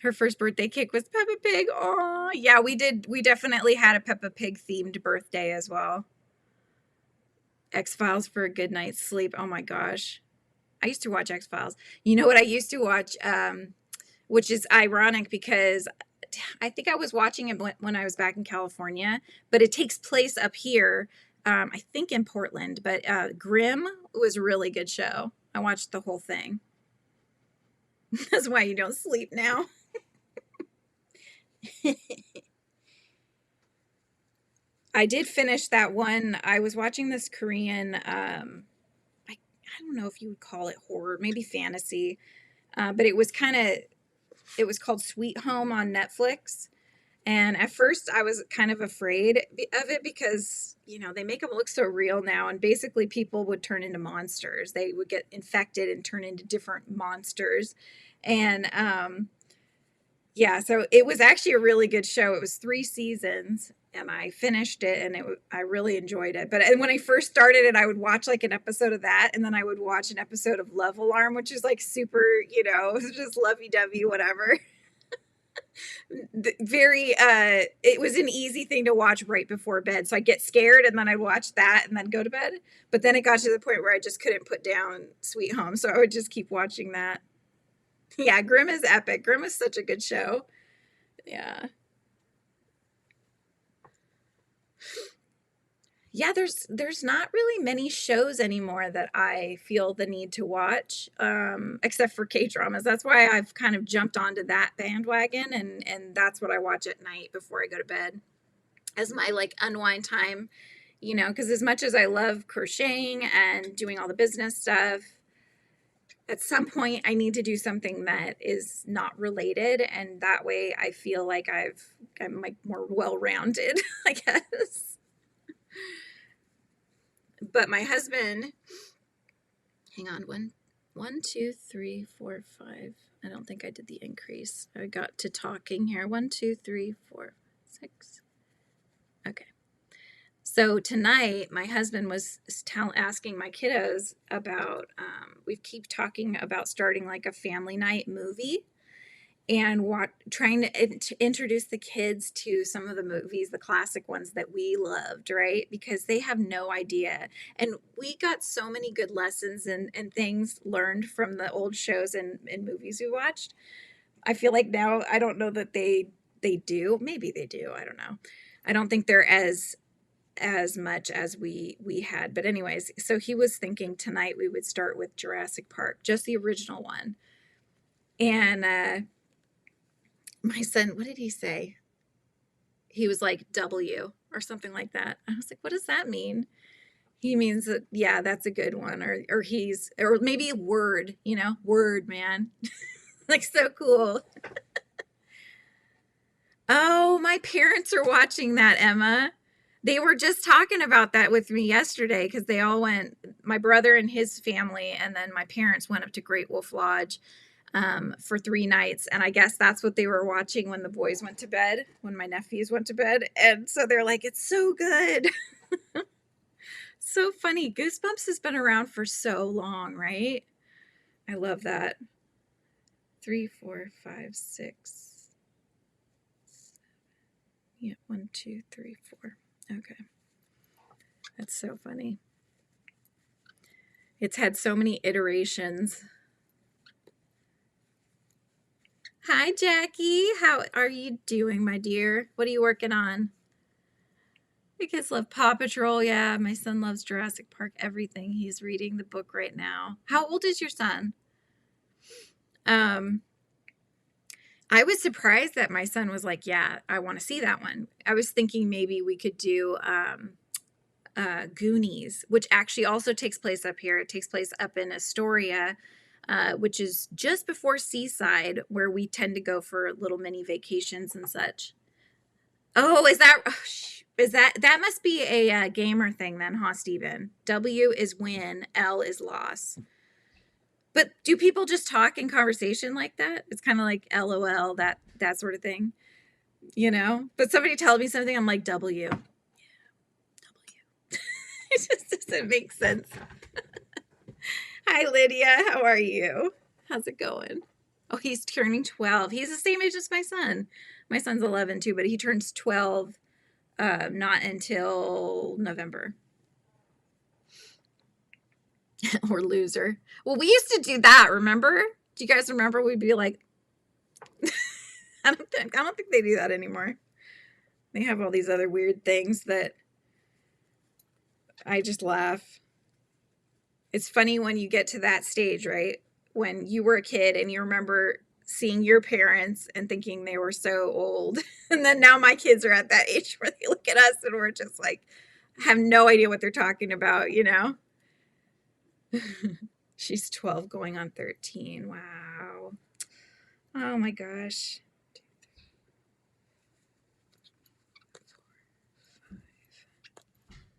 Her first birthday cake was Peppa Pig. Oh, yeah, we did. We definitely had a Peppa Pig themed birthday as well. X-Files for a good night's sleep. Oh my gosh. I used to watch X-Files. You know what I used to watch, which is ironic because I think I was watching it when I was back in California, but it takes place up here, I think in Portland, but Grimm was a really good show. I watched the whole thing. That's why you don't sleep now. I did finish that one. I was watching this Korean, I don't know if you would call it horror, maybe fantasy, but it was kind of It was called Sweet Home on Netflix. And at first I was kind of afraid of it because, you know, they make them look so real now. And basically people would turn into monsters. They would get infected and turn into different monsters. And yeah, so it was actually a really good show. It was 3 seasons and I finished it and I really enjoyed it. But when I first started it, I would watch like an episode of that and then I would watch an episode of Love Alarm, which is like super, you know, just lovey-dovey, whatever. Very it was an easy thing to watch right before bed, so I get scared and then I'd watch that and then go to bed. But then it got to the point where I just couldn't put down Sweet Home, so I would just keep watching that. Yeah, Grimm is epic. Grimm is such a good show. Yeah. Yeah, there's not really many shows anymore that I feel the need to watch, except for K-dramas. That's why I've kind of jumped onto that bandwagon, and that's what I watch at night before I go to bed as my like unwind time, you know, because as much as I love crocheting and doing all the business stuff, at some point I need to do something that is not related, and that way I feel like I'm like more well-rounded, I guess. But my husband, hang on, one, two, three, four, five. I don't think I did the increase. I got to talking here. 1, 2, 3, 4, 6. Okay. So tonight, my husband was asking my kiddos about, we keep talking about starting like a family night movie. And trying to introduce the kids to some of the movies, the classic ones that we loved, right? Because they have no idea. And we got so many good lessons and things learned from the old shows and movies we watched. I feel like now, I don't know that they do. Maybe they do. I don't know. I don't think they're as much as we had. But anyways, so he was thinking tonight we would start with Jurassic Park, just the original one. And my son, what did he say? He was like W or something like that. I was like, what does that mean? He means that, yeah, that's a good one. Or maybe word, you know, word, man. Like so cool. Oh, my parents are watching that, Emma. They were just talking about that with me yesterday because they all went, my brother and his family, and then my parents went up to Great Wolf Lodge for 3 nights. And I guess that's what they were watching when the boys went to bed, when my nephews went to bed. And so they're like, it's so good. So funny. Goosebumps has been around for so long, right? I love that. 3, 4, 5, 6. Yeah, 1, 2, 3, 4. Okay. That's so funny. It's had so many iterations. Hi, Jackie. How are you doing, my dear? What are you working on? My kids love Paw Patrol. Yeah, my son loves Jurassic Park, everything. He's reading the book right now. How old is your son? I was surprised that my son was like, yeah, I want to see that one. I was thinking maybe we could do Goonies, which actually also takes place up here. It takes place up in Astoria, which is just before Seaside, where we tend to go for little mini vacations and such. Oh, that must be a gamer thing then, huh, Steven? W is win, L is loss. But do people just talk in conversation like that? It's kind of like LOL, that sort of thing, you know? But somebody tells me something, I'm like, W. Yeah, W. It just doesn't make sense. Hi, Lydia. How are you? How's it going? Oh, he's turning 12. He's the same age as my son. My son's 11 too, but he turns 12 not until November. Or loser. Well, we used to do that, remember? Do you guys remember? We'd be like, I don't think they do that anymore. They have all these other weird things that I just laugh. It's funny when you get to that stage, right? When you were a kid and you remember seeing your parents and thinking they were so old. And then now my kids are at that age where they look at us and we're just like, have no idea what they're talking about, you know? She's 12 going on 13. Wow. Oh my gosh.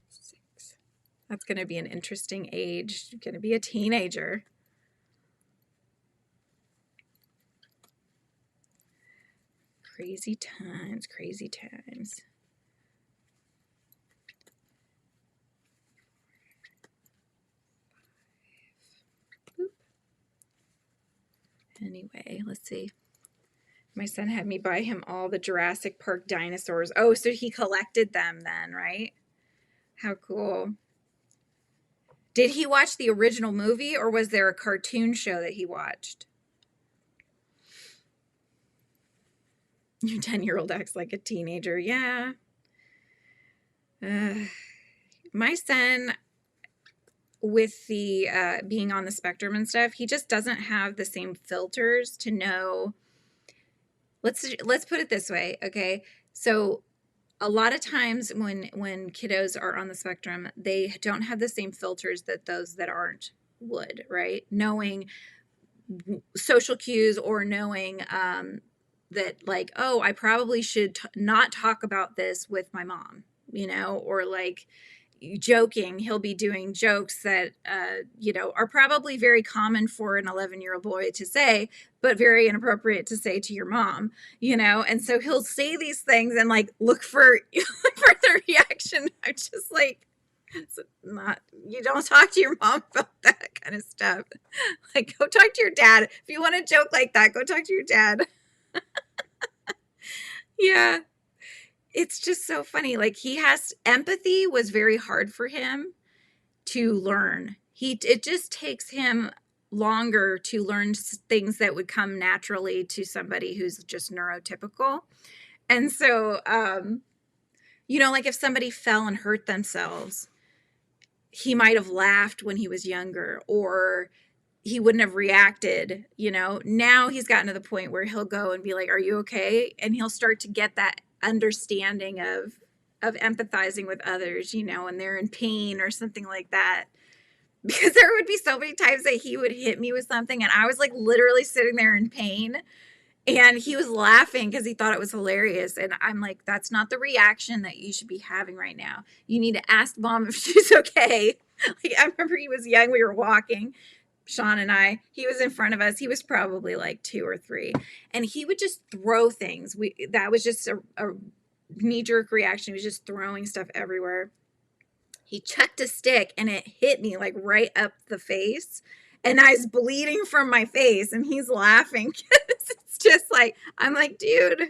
6. That's going to be an interesting age. You're going to be a teenager. Crazy times, crazy times. Boop. Anyway, let's see. My son had me buy him all the Jurassic Park dinosaurs. Oh, so he collected them then, right? How cool. Did he watch the original movie, or was there a cartoon show that he watched? Your 10-year-old acts like a teenager. Yeah. My son, with the being on the spectrum and stuff, he just doesn't have the same filters to know. Let's put it this way, okay? So a lot of times when kiddos are on the spectrum, they don't have the same filters that those that aren't would, right? Knowing social cues, or knowing that, like, oh, I probably should not talk about this with my mom, you know, or like joking, he'll be doing jokes that you know, are probably very common for an 11-year-old boy to say, but very inappropriate to say to your mom, you know. And so he'll say these things and like look for for the reaction. I'm just like, it's not, you don't talk to your mom about that kind of stuff. Like, go talk to your dad. If you want to joke like that, go talk to your dad. Yeah. It's just so funny. Like, he has empathy was very hard for him to learn. It just takes him longer to learn things that would come naturally to somebody who's just neurotypical. And so, you know, like if somebody fell and hurt themselves, he might have laughed when he was younger, or he wouldn't have reacted, you know. Now he's gotten to the point where he'll go and be like, are you okay? And he'll start to get that understanding of empathizing with others, you know, and they're in pain or something like that. Because there would be so many times that he would hit me with something and I was like literally sitting there in pain, and he was laughing because he thought it was hilarious. And I'm like, that's not the reaction that you should be having right now. You need to ask mom if she's okay. Like, I remember he was young, we were walking, Sean and I, he was in front of us. He was probably like 2 or 3, and he would just throw things. That was just a knee-jerk reaction. He was just throwing stuff everywhere. He chucked a stick and it hit me like right up the face, and I was bleeding from my face, and he's laughing. It's just like, I'm like, dude,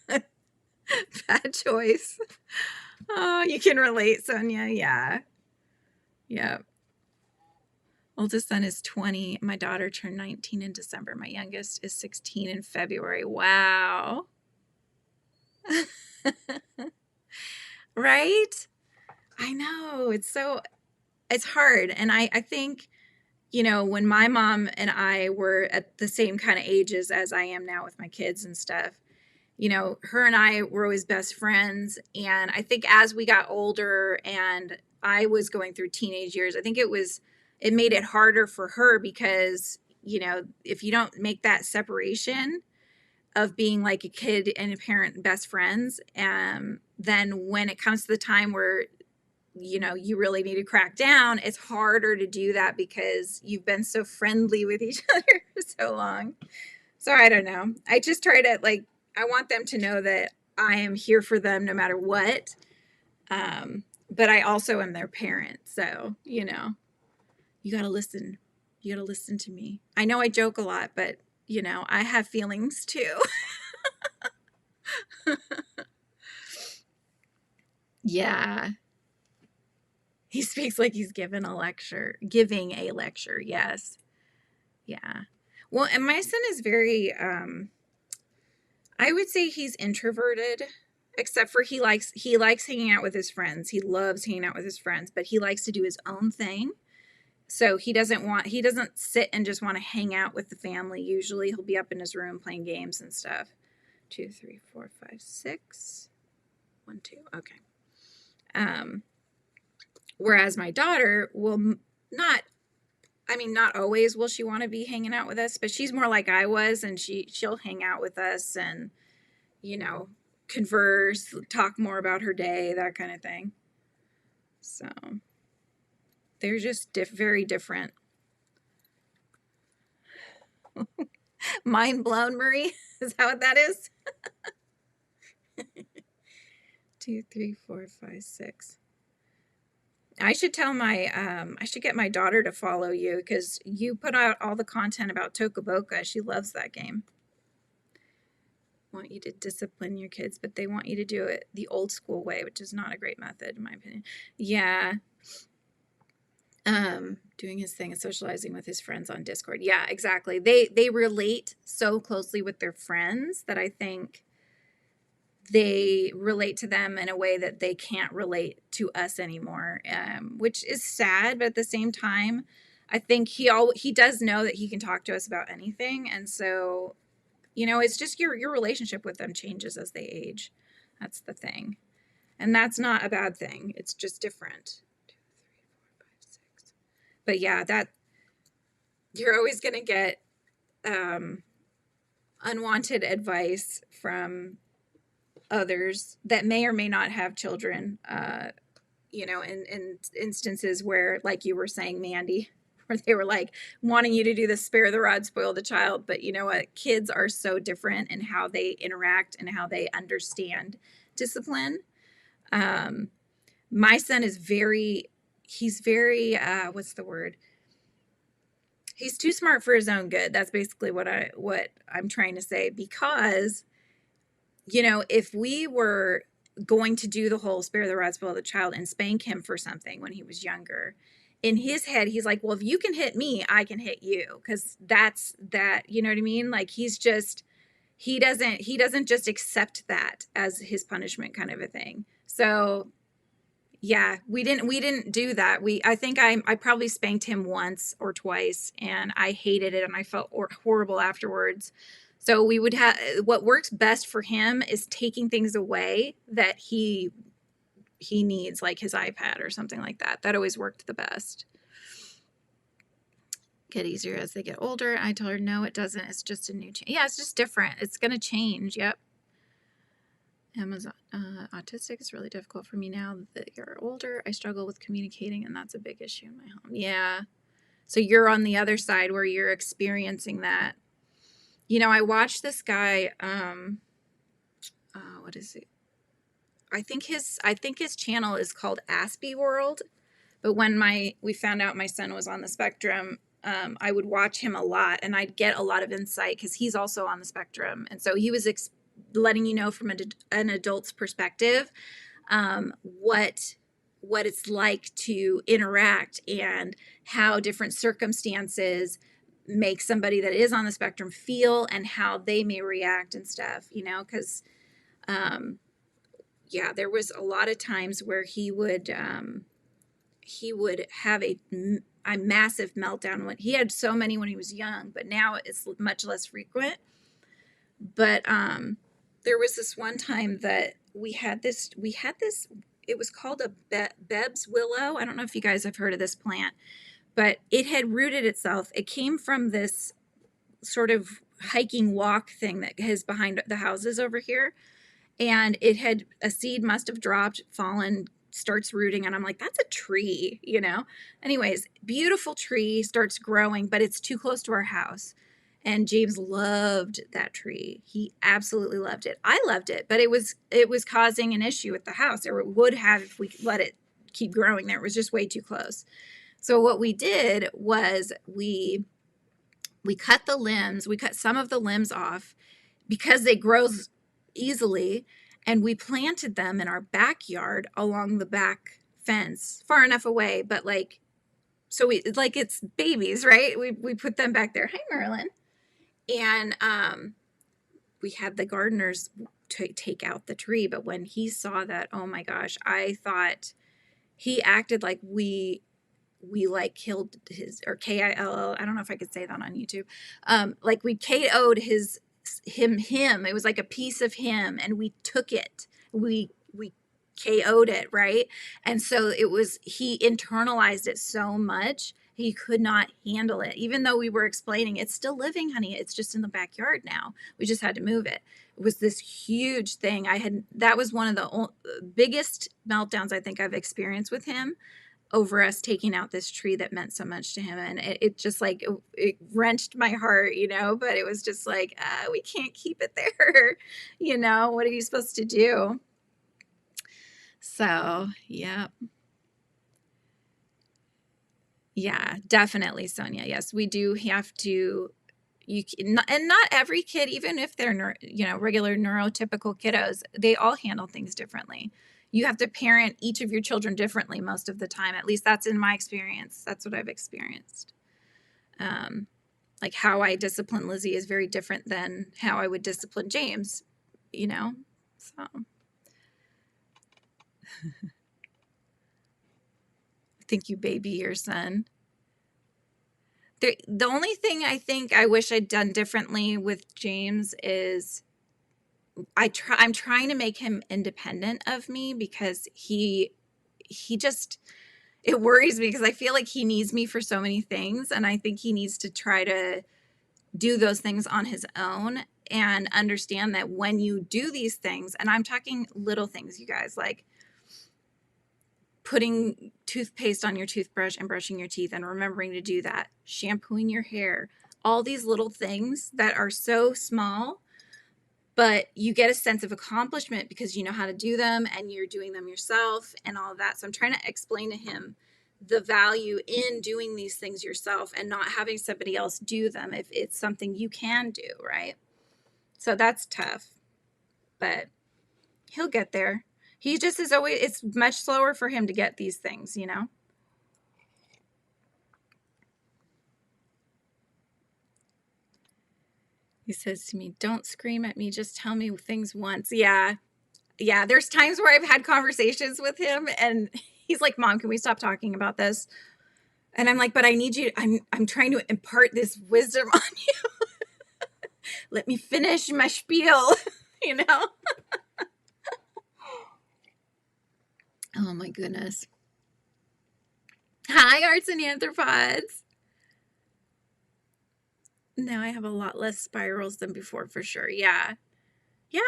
bad choice. Oh, you can relate, Sonia. Yeah. Yeah. Oldest son is 20. My daughter turned 19 in December. My youngest is 16 in February. Wow. Right? I know. It's hard. And I think, you know, when my mom and I were at the same kind of ages as I am now with my kids and stuff, you know, her and I were always best friends. And I think as we got older and I was going through teenage years, I think it made it harder for her because, you know, if you don't make that separation of being like a kid and a parent best friends, then when it comes to the time where, you know, you really need to crack down, it's harder to do that because you've been so friendly with each other for so long. So I don't know. I just try to, like, I want them to know that I am here for them no matter what. But I also am their parent. So, you know, you got to listen. You got to listen to me. I know I joke a lot, but, you know, I have feelings too. Yeah. He speaks like he's giving a lecture. Yes. Yeah. Well, and my son is very, I would say he's introverted, except for he likes hanging out with his friends. He loves hanging out with his friends, but he likes to do his own thing. So he doesn't sit and just want to hang out with the family. Usually he'll be up in his room playing games and stuff. 2, 3, 4, 5, 6. 1, 2. Okay. Whereas my daughter will not, I mean, not always will she want to be hanging out with us, but she's more like I was, and she'll hang out with us and, you know, converse, talk more about her day, that kind of thing. So they're just very different. Mind blown, Marie. Is that what that is? 2, 3, 4, 5, 6. I should tell my, I should get my daughter to follow you because you put out all the content about Tokaboka. She loves that game. Want you to discipline your kids, but they want you to do it the old school way, which is not a great method in my opinion. Yeah. Doing his thing and socializing with his friends on Discord. Yeah, exactly. They relate so closely with their friends that I think they relate to them in a way that they can't relate to us anymore, which is sad, but at the same time, I think he does know that he can talk to us about anything, and so, you know, it's just your relationship with them changes as they age. That's the thing, and that's not a bad thing. It's just different. 2, 3, 4, 5, 6. But yeah, that you're always gonna get unwanted advice from others that may or may not have children, you know, in instances where, like you were saying, Mandy, where they were like wanting you to do the spare the rod, spoil the child. But you know what? Kids are so different in how they interact and how they understand discipline. My son is he's very, what's the word? He's too smart for his own good. That's basically what I'm trying to say, because, you know, if we were going to do the whole spare the rod, spoil the child and spank him for something when he was younger, in his head, he's like, well, if you can hit me, I can hit you. Cause that's that, you know what I mean? Like he doesn't just accept that as his punishment kind of a thing. So yeah, we didn't do that. I think I probably spanked him once or twice and I hated it and I felt horrible afterwards. So we would have, what works best for him is taking things away that he needs, like his iPad or something like that. That always worked the best. Get easier as they get older. I told her, no, it doesn't. It's just a new change. Yeah, it's just different. It's going to change. Yep. Amazon, autistic is really difficult for me now that you're older. I struggle with communicating, and that's a big issue in my home. Yeah. So you're on the other side where you're experiencing that. You know, I watched this guy, what is it? I think his channel is called Aspie World. But when we found out my son was on the spectrum, I would watch him a lot and I'd get a lot of insight because he's also on the spectrum. And so he was letting you know from an adult's perspective, what it's like to interact and how different circumstances make somebody that is on the spectrum feel and how they may react and stuff, you know, because, yeah, there was a lot of times where he would have a massive meltdown. When he had so many when he was young, but now it's much less frequent. But there was this one time that we had this, it was called a Beb's willow. I don't know if you guys have heard of this plant, but it had rooted itself. It came from this sort of hiking walk thing that is behind the houses over here. And a seed must have dropped, fallen, starts rooting, and I'm like, that's a tree, you know? Anyways, beautiful tree, starts growing, but it's too close to our house. And James loved that tree. He absolutely loved it. I loved it, but it was causing an issue with the house, or it would have if we let it keep growing there. It was just way too close. So what we did was we cut the limbs, we cut some of the limbs off because they grow easily, and we planted them in our backyard along the back fence, far enough away, but like, so it's babies, right? We put them back there. Hi, Merlin. And we had the gardeners take out the tree, but when he saw that, oh my gosh, I thought he acted like we like killed his, or KILL, I don't know if I could say that on YouTube. Like we KO'd him. It was like a piece of him, and we took it. We KO'd it, right? And so he internalized it so much, He could not handle it. Even though we were explaining, it's still living, honey. It's just in the backyard now. We just had to move it. It was this huge thing. That was one of the biggest meltdowns I think I've experienced with him, over us taking out this tree that meant so much to him. And it just like, it wrenched my heart, but it was just like, we can't keep it there. What are you supposed to do? So, yeah. Yeah, definitely, Sonia. Yes, we do have to, and not every kid, even if they're, regular neurotypical kiddos, they all handle things differently. You have to parent each of your children differently most of the time. At least that's in my experience. That's what I've experienced. Like how I discipline Lizzie is very different than how I would discipline James, so. Think you baby your son. The only thing I think I wish I'd done differently with James is I'm trying to make him independent of me, because he just, it worries me, because I feel like he needs me for so many things. And I think he needs to try to do those things on his own, and understand that when you do these things, and I'm talking little things, you guys, like putting toothpaste on your toothbrush and brushing your teeth and remembering to do that, shampooing your hair, all these little things that are so small, but you get a sense of accomplishment because you know how to do them and you're doing them yourself and all of that. So I'm trying to explain to him the value in doing these things yourself and not having somebody else do them if it's something you can do, right? So that's tough, but he'll get there. He just is always, it's much slower for him to get these things, He says to me, don't scream at me, just tell me things once. Yeah. Yeah. There's times where I've had conversations with him and he's like, Mom, can we stop talking about this? And I'm like, but I need you. I'm trying to impart this wisdom on you. Let me finish my spiel, Oh my goodness. Hi, Arts and Anthropods. Now I have a lot less spirals than before, for sure. Yeah. Yeah.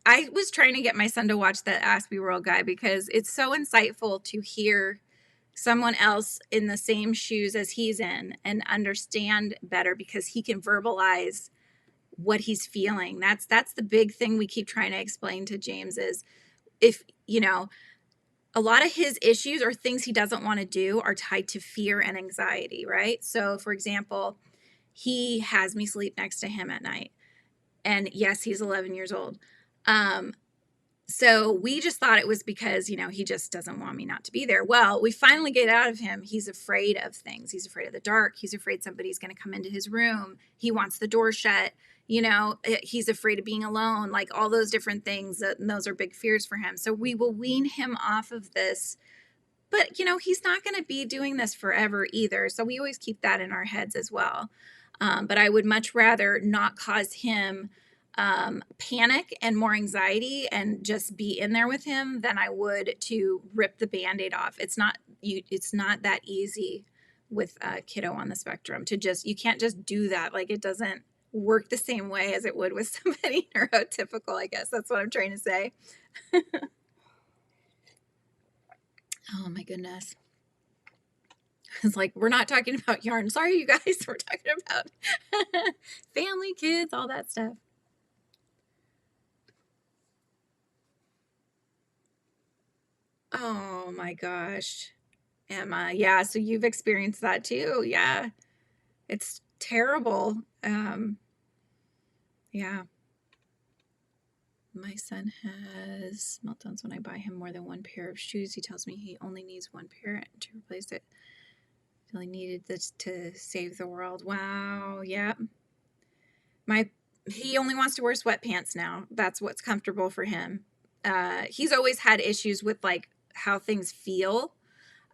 I was trying to get my son to watch that Aspie World guy because it's so insightful to hear someone else in the same shoes as he's in and understand better, because he can verbalize what he's feeling. That's the big thing we keep trying to explain to James is, if, a lot of his issues or things he doesn't want to do are tied to fear and anxiety, right? So, for example, he has me sleep next to him at night. And yes, he's 11 years old. So we just thought it was because, he just doesn't want me not to be there. Well, we finally get out of him. He's afraid of things. He's afraid of the dark. He's afraid somebody's going to come into his room. He wants the door shut. He's afraid of being alone, like all those different things. And those are big fears for him. So we will wean him off of this. But, he's not going to be doing this forever either. So we always keep that in our heads as well. But I would much rather not cause him panic and more anxiety and just be in there with him than I would to rip the Band-Aid off. It's not that easy with a kiddo on the spectrum to you can't just do that. Like, it doesn't work the same way as it would with somebody neurotypical, I guess. That's what I'm trying to say. Oh my goodness. It's like, we're not talking about yarn. Sorry, you guys. We're talking about family, kids, all that stuff. Oh my gosh. Emma. Yeah. So you've experienced that too. Yeah. It's terrible. Yeah. My son has meltdowns when I buy him more than one pair of shoes. He tells me he only needs one pair to replace it. He only needed this to save the world. Wow. Yeah. He only wants to wear sweatpants now. That's what's comfortable for him. He's always had issues with like how things feel.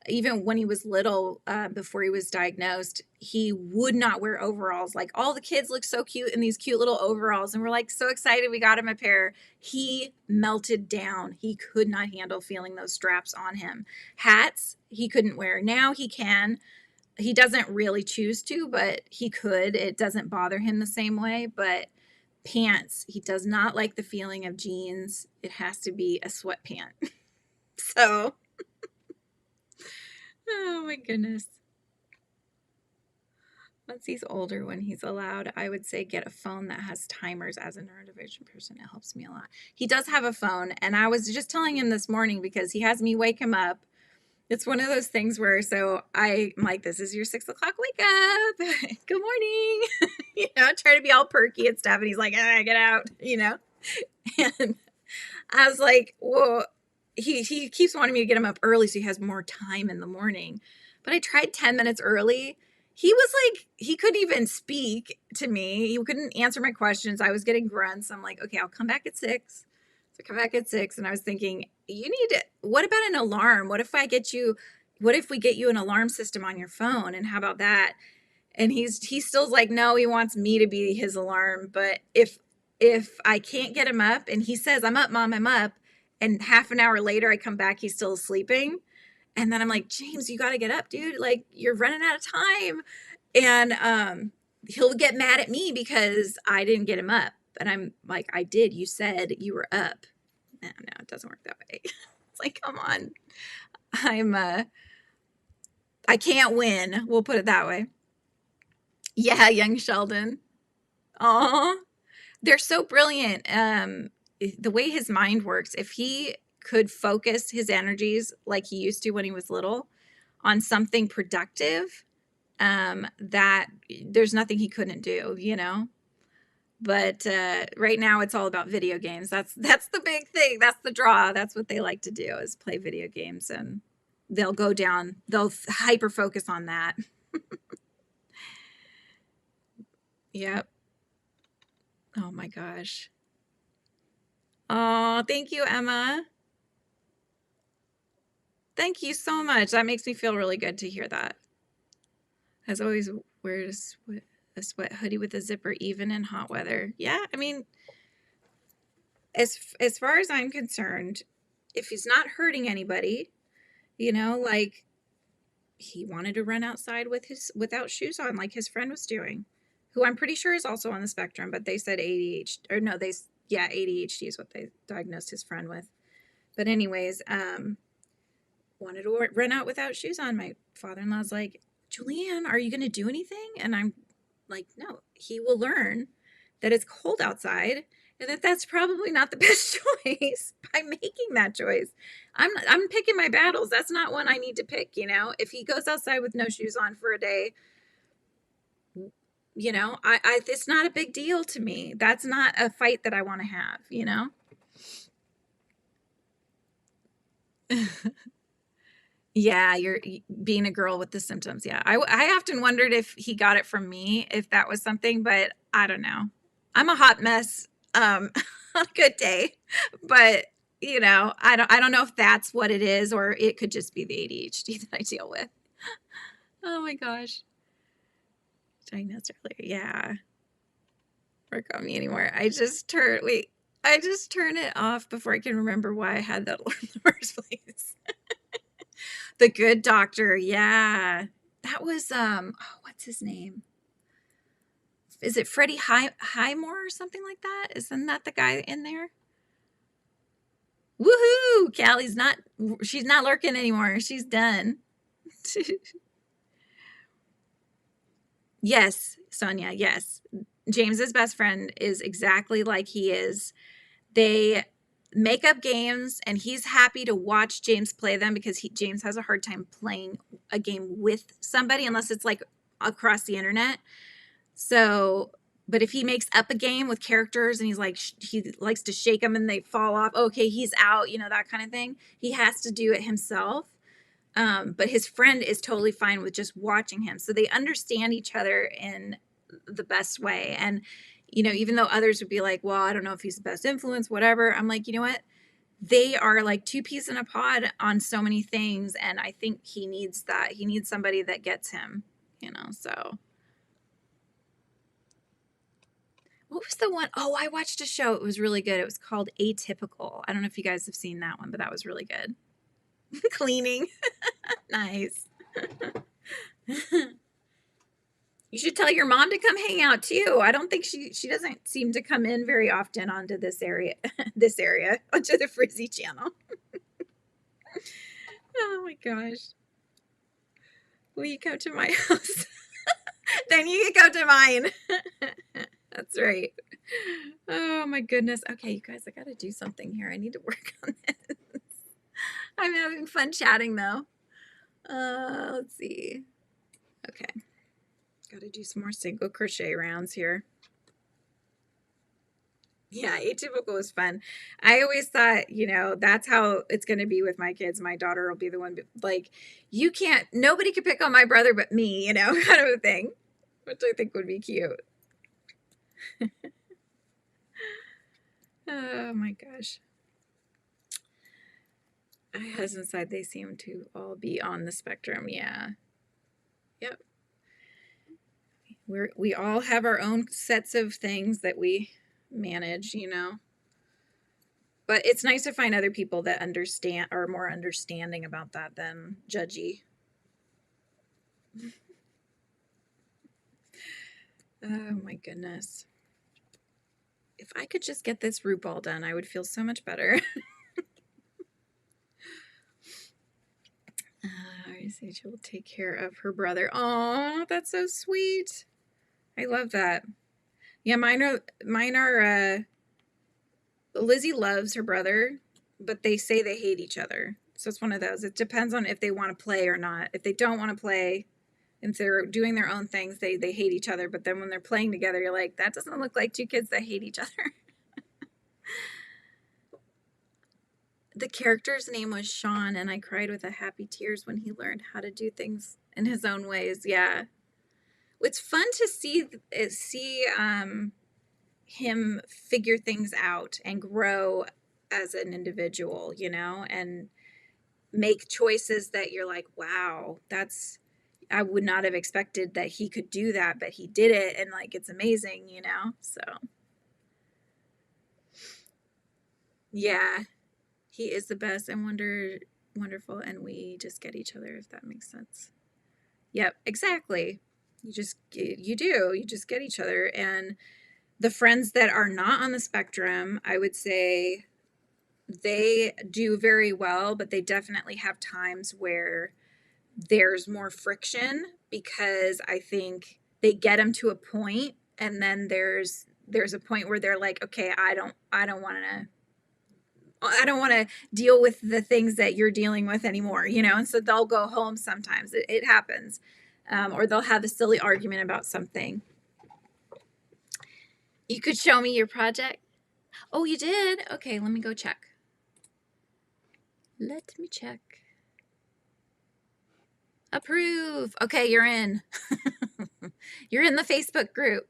Even when he was little, before he was diagnosed, he would not wear overalls. Like, all the kids look so cute in these cute little overalls. And we're like so excited we got him a pair. He melted down. He could not handle feeling those straps on him. Hats, he couldn't wear. Now he can. He doesn't really choose to, but he could. It doesn't bother him the same way. But pants, he does not like the feeling of jeans. It has to be a sweatpant. So, oh my goodness. Once he's older, when he's allowed, I would say get a phone that has timers. As a neurodivergent person, it helps me a lot. He does have a phone, and I was just telling him this morning because he has me wake him up. It's one of those things where, so I'm like, this is your 6 o'clock wake up. Good morning. Try to be all perky and stuff. And he's like, get out, And I was like, well, he keeps wanting me to get him up early so he has more time in the morning. But I tried 10 minutes early. He was like, he couldn't even speak to me. He couldn't answer my questions. I was getting grunts. I'm like, okay, I'll come back at 6. So come back at 6. And I was thinking, what about an alarm? What if we get you an alarm system on your phone? And how about that? And he still's like, no, he wants me to be his alarm. But if I can't get him up and he says, I'm up, Mom, I'm up. And half an hour later, I come back, he's still sleeping. And then I'm like, James, you got to get up, dude. Like, you're running out of time. And he'll get mad at me because I didn't get him up. And I'm like, I did. You said you were up. No, it doesn't work that way. It's like, come on. I can't win. We'll put it that way. Yeah, young Sheldon. Aw. They're so brilliant. The way his mind works, if he could focus his energies like he used to when he was little on something productive, that there's nothing he couldn't do, But right now it's all about video games. That's the big thing. That's the draw. That's what they like to do, is play video games, and they'll hyper focus on that. Yep. Oh my gosh. Oh, thank you, Emma. Thank you so much. That makes me feel really good to hear that. As always, wears a sweat hoodie with a zipper even in hot weather. Yeah, I mean, as far as I'm concerned, if he's not hurting anybody, like he wanted to run outside without shoes on, like his friend was doing, who I'm pretty sure is also on the spectrum, but they said ADHD, or no, ADHD is what they diagnosed his friend with. But anyways, wanted to run out without shoes on. My father-in-law's like, Julianne, are you going to do anything? And I'm like, no, he will learn that it's cold outside and that's probably not the best choice by making that choice. I'm picking my battles. That's not one I need to pick. If he goes outside with no shoes on for a day, it's not a big deal to me. That's not a fight that I want to have, Yeah, you're being a girl with the symptoms. Yeah, I often wondered if he got it from me, if that was something, but I don't know. I'm a hot mess on a good day, but I don't know if that's what it is, or it could just be the ADHD that I deal with. Oh my gosh. Diagnosed earlier. Yeah. Work on me anymore. I just turn it off before I can remember why I had that alarm in the first place. The Good Doctor. Yeah. That was, what's his name? Is it Freddie Highmore or something like that? Isn't that the guy in there? Woohoo! She's not lurking anymore. She's done. Yes, Sonia, yes. James's best friend is exactly like he is. They make up games, and he's happy to watch James play them because James has a hard time playing a game with somebody unless it's like across the internet. So, but if he makes up a game with characters and he likes to shake them and they fall off, okay, he's out, that kind of thing. He has to do it himself. But his friend is totally fine with just watching him. So they understand each other in the best way. And, even though others would be like, well, I don't know if he's the best influence, whatever. I'm like, you know what? They are like two peas in a pod on so many things. And I think he needs that. He needs somebody that gets him, so. What was the one? Oh, I watched a show. It was really good. It was called Atypical. I don't know if you guys have seen that one, but that was really good. Cleaning. Nice. You should tell your mom to come hang out too. I don't think she doesn't seem to come in very often onto this area, onto the Frizzy channel. Oh my gosh. Will you come to my house? Then you can come to mine. That's right. Oh my goodness. Okay, you guys, I got to do something here. I need to work on this. I'm having fun chatting though. Let's see. Okay. Got to do some more single crochet rounds here. Yeah, atypical was fun. I always thought, you know, that's how it's going to be with my kids. My daughter will be the one, like, nobody can pick on my brother but me, you know, kind of a thing, which I think would be cute. Oh my gosh. My husband said they seem to all be on the spectrum. Yeah. Yep. We all have our own sets of things that we manage, you know. But it's nice to find other people that are more understanding about that than judgy. Oh my goodness. If I could just get this root ball done, I would feel so much better. I say she will take care of her brother. Oh, that's so sweet. I love that. Yeah, mine are Lizzie loves her brother, but they say they hate each other. So it's one of those. It depends on if they want to play or not. If they don't want to play, if they're doing their own things, they hate each other. But then when they're playing together, you're like, that doesn't look like two kids that hate each other. The character's name was Sean, and I cried with a happy tears when he learned how to do things in his own ways. Yeah. It's fun to see him figure things out and grow as an individual, you know, and make choices that you're like, wow, I would not have expected that he could do that, but he did it, and like it's amazing, you know. So yeah, he is the best and wonderful, and we just get each other, if that makes sense. Yep, exactly. You just get each other. And the friends that are not on the spectrum, I would say they do very well, but they definitely have times where there's more friction, because I think they get them to a point, and then there's a point where they're like, okay, I don't want to deal with the things that you're dealing with anymore, you know. And so they'll go home sometimes. It happens. Or they'll have a silly argument about something. You could show me your project. Oh, you did? Okay, let me go check. Let me check. Approve. Okay, you're in. You're in the Facebook group.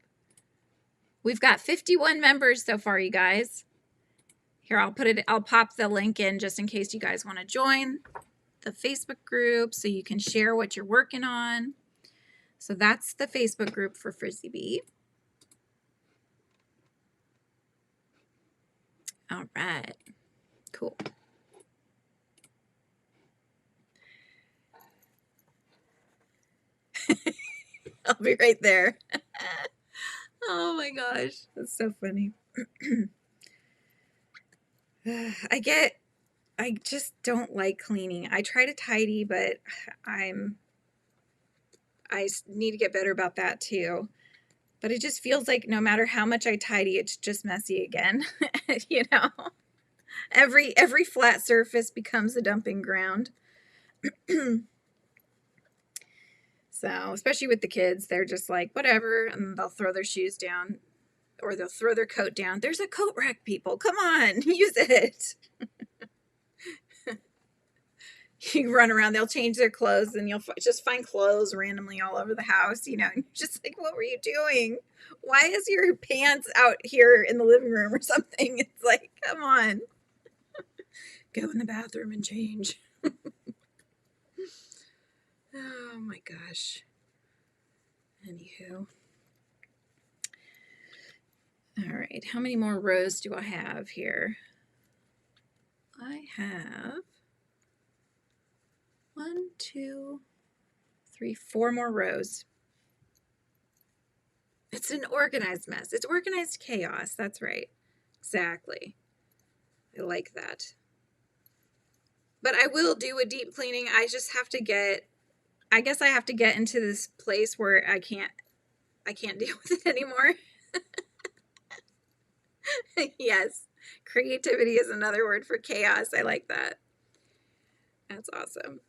We've got 51 members so far, you guys. Here, I'll pop the link in just in case you guys want to join the Facebook group so you can share what you're working on. So that's the Facebook group for FRIZZY'S. All right. Cool. I'll be right there. Oh my gosh. That's so funny. I just don't like cleaning. I try to tidy, but I need to get better about that too. But it just feels like no matter how much I tidy, it's just messy again. You know, every flat surface becomes a dumping ground. So, especially with the kids, they're just like, whatever, and they'll throw their shoes down, or they'll throw their coat down. There's a coat rack, people. Come on, use it. You run around, they'll change their clothes, and you'll just find clothes randomly all over the house, you know, and you're just like, what were you doing? Why is your pants out here in the living room or something? It's like, come on. Go in the bathroom and change. Oh my gosh. Anywho. All right, how many more rows do I have here? I have 1, 2, 4 more rows. It's an organized mess. It's organized chaos. That's right. Exactly. I like that. But I will do a deep cleaning. I just have to get, I guess I have to get into this place where I can't deal with it anymore. Yes. Creativity is another word for chaos. I like that. That's awesome.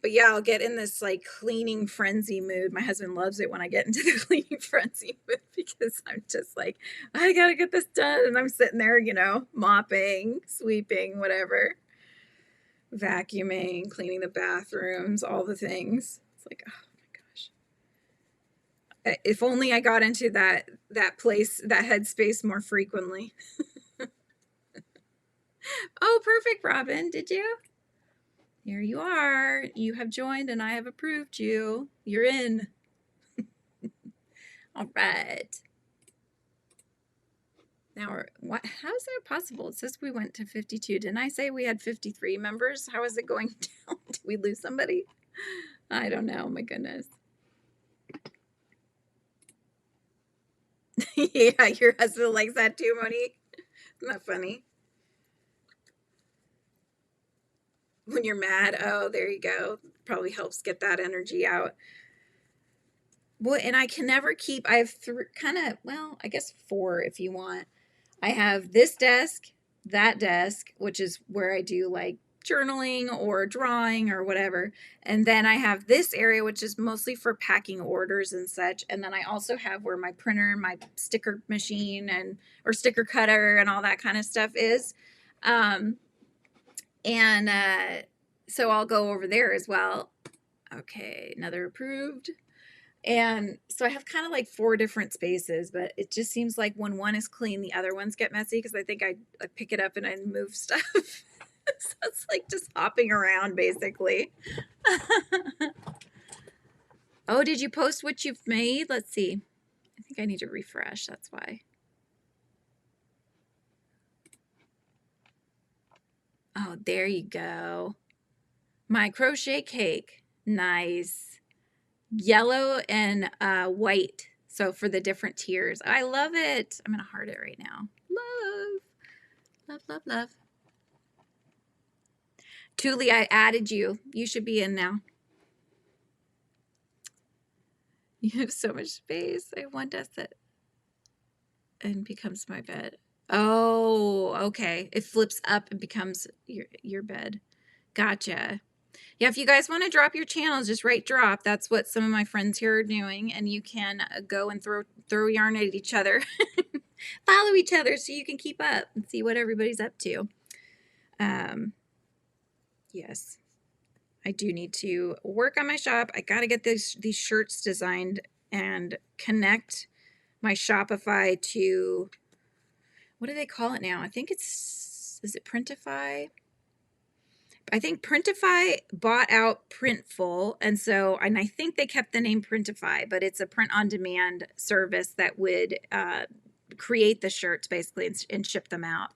But yeah, I'll get in this like cleaning frenzy mood. My husband loves it when I get into the cleaning frenzy mood because I'm just like, I gotta get this done. And I'm sitting there, you know, mopping, sweeping, whatever, vacuuming, cleaning the bathrooms, all the things. It's like, oh my gosh. If only I got into that place, that headspace more frequently. Oh, perfect, Robin. Did you? Here you are. You have joined and I have approved you. You're in. All right. Now, what? How is that possible? It says we went to 52. Didn't I say we had 53 members? How is it going down? Did we lose somebody? I don't know. My goodness. Yeah, your husband likes that too, Monique. Isn't that funny? When you're mad, oh, there you go. Probably helps get that energy out. Well, and I can never keep, I have well, I guess 4 if you want. I have this desk, that desk, which is where I do like journaling or drawing or whatever. And then I have this area, which is mostly for packing orders and such. And then I also have where my printer, my sticker machine or sticker cutter and all that kind of stuff is. So I'll go over there as well. Okay, another approved. And so I have kind of like 4 different spaces, but it just seems like when one is clean, the other ones get messy because I think I pick it up and I move stuff. So it's like just hopping around basically. Oh, did you post what you've made? Let's see. I think I need to refresh. That's why. Oh, there you go. My crochet cake. Nice. Yellow and white. So for the different tiers. I love it. I'm going to heart it right now. Love. Love, love, love. Tuli, I added you. You should be in now. You have so much space. I have one desk that and becomes my bed. Oh, okay. It flips up and becomes your bed. Gotcha. Yeah, if you guys want to drop your channels, just write drop. That's what some of my friends here are doing. And you can go and throw yarn at each other. Follow each other so you can keep up and see what everybody's up to. Yes. I do need to work on my shop. I got to get these shirts designed and connect my Shopify to, what do they call it now? I think is it Printify? I think Printify bought out Printful, and I think they kept the name Printify, but it's a print-on-demand service that would create the shirts basically and ship them out.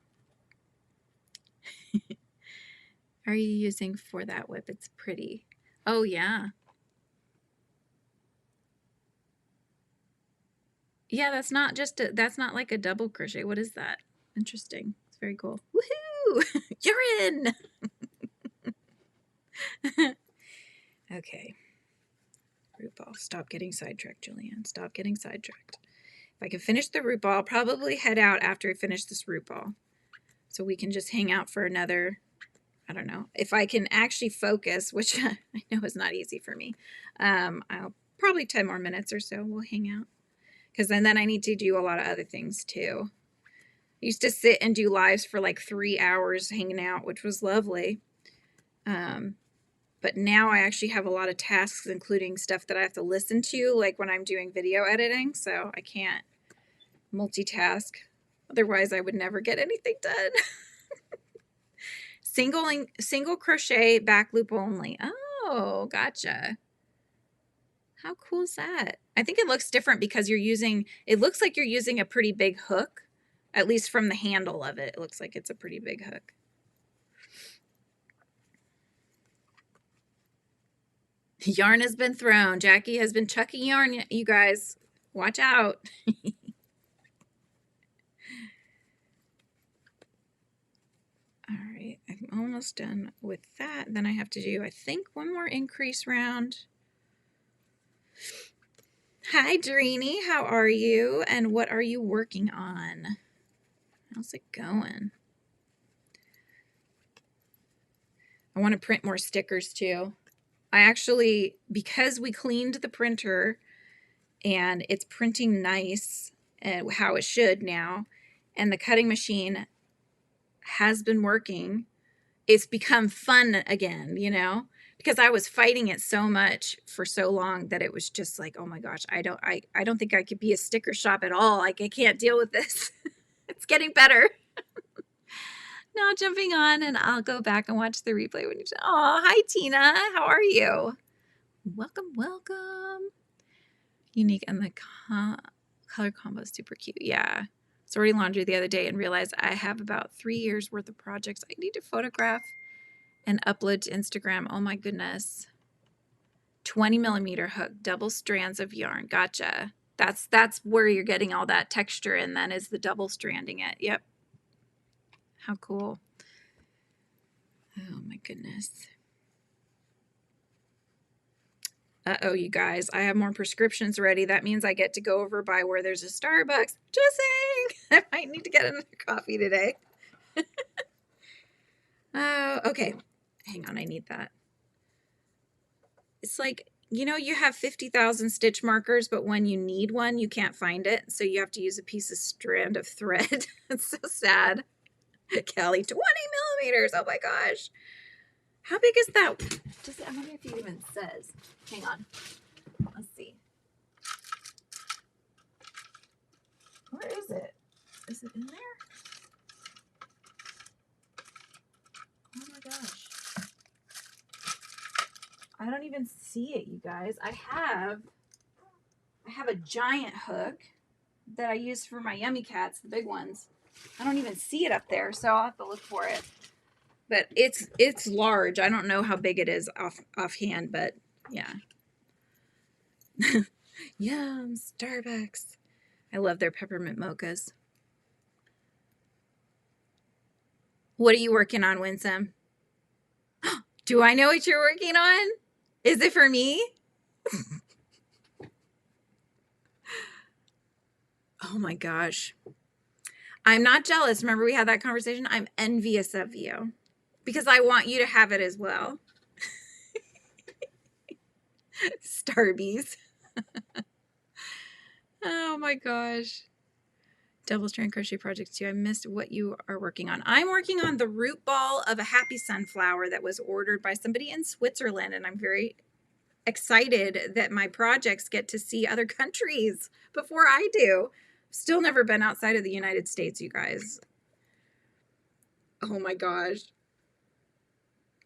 Are you using for that whip? It's pretty. Oh, yeah. Yeah, that's not like a double crochet. What is that? Interesting. It's very cool. Woohoo! You're in! Okay. Root ball. Stop getting sidetracked, Julianne. Stop getting sidetracked. If I can finish the root ball, I'll probably head out after I finish this root ball. So we can just hang out for another, I don't know. If I can actually focus, which I know is not easy for me, I'll probably 10 more minutes or so we'll hang out. Because then I need to do a lot of other things too. I used to sit and do lives for like 3 hours hanging out, which was lovely. But now I actually have a lot of tasks, including stuff that I have to listen to, like when I'm doing video editing, so I can't multitask. Otherwise, I would never get anything done. Single crochet back loop only. Oh, gotcha. How cool is that? I think it looks different because it looks like you're using a pretty big hook, at least from the handle of it. It looks like it's a pretty big hook. Yarn has been thrown. Jackie has been chucking yarn, you guys. Watch out. All right, I'm almost done with that. Then I have to do, I think, one more increase round. Hi, Dreeny. How are you? And what are you working on? How's it going? I want to print more stickers too. I actually, because we cleaned the printer and it's printing nice and how it should now, and the cutting machine has been working, it's become fun again, you know, because I was fighting it so much for so long that it was just like, oh my gosh, I don't think I could be a sticker shop at all. Like, I can't deal with this. It's getting better. Now jumping on, and I'll go back and watch the replay when you say, oh, hi Tina, how are you? Welcome, welcome. Unique, and the color combo is super cute. Yeah. Sorting laundry the other day and realized I have about 3 years worth of projects I need to photograph and upload to Instagram. Oh my goodness. 20 millimeter hook, double strands of yarn. Gotcha. That's where you're getting all that texture in, then, is the double stranding it. Yep. How cool. Oh my goodness. Uh-oh, you guys, I have more prescriptions ready. That means I get to go over by where there's a Starbucks. Just saying. I might need to get another coffee today. Oh, okay. Hang on, I need that. It's like, you know, you have 50,000 stitch markers, but when you need one, you can't find it. So you have to use a piece of strand of thread. It's so sad. Kelly, 20 millimeters. Oh my gosh. How big is that? I wonder if it even says. Hang on. Let's see. Where is it? Is it in there? Oh my gosh. I don't even see it, you guys. I have a giant hook that I use for my Yummy Cats, the big ones. I don't even see it up there, so I'll have to look for it. But it's large. I don't know how big it is offhand, but yeah. Yum, Starbucks. I love their peppermint mochas. What are you working on, Winsome? Do I know what you're working on? Is it for me? Oh my gosh. I'm not jealous. Remember we had that conversation? I'm envious of you because I want you to have it as well. Starbies. Oh my gosh. Double strand crochet projects too. I missed what you are working on. I'm working on the root ball of a happy sunflower that was ordered by somebody in Switzerland, and I'm very excited that my projects get to see other countries before I do. Still never been outside of the United States, you guys. Oh my gosh.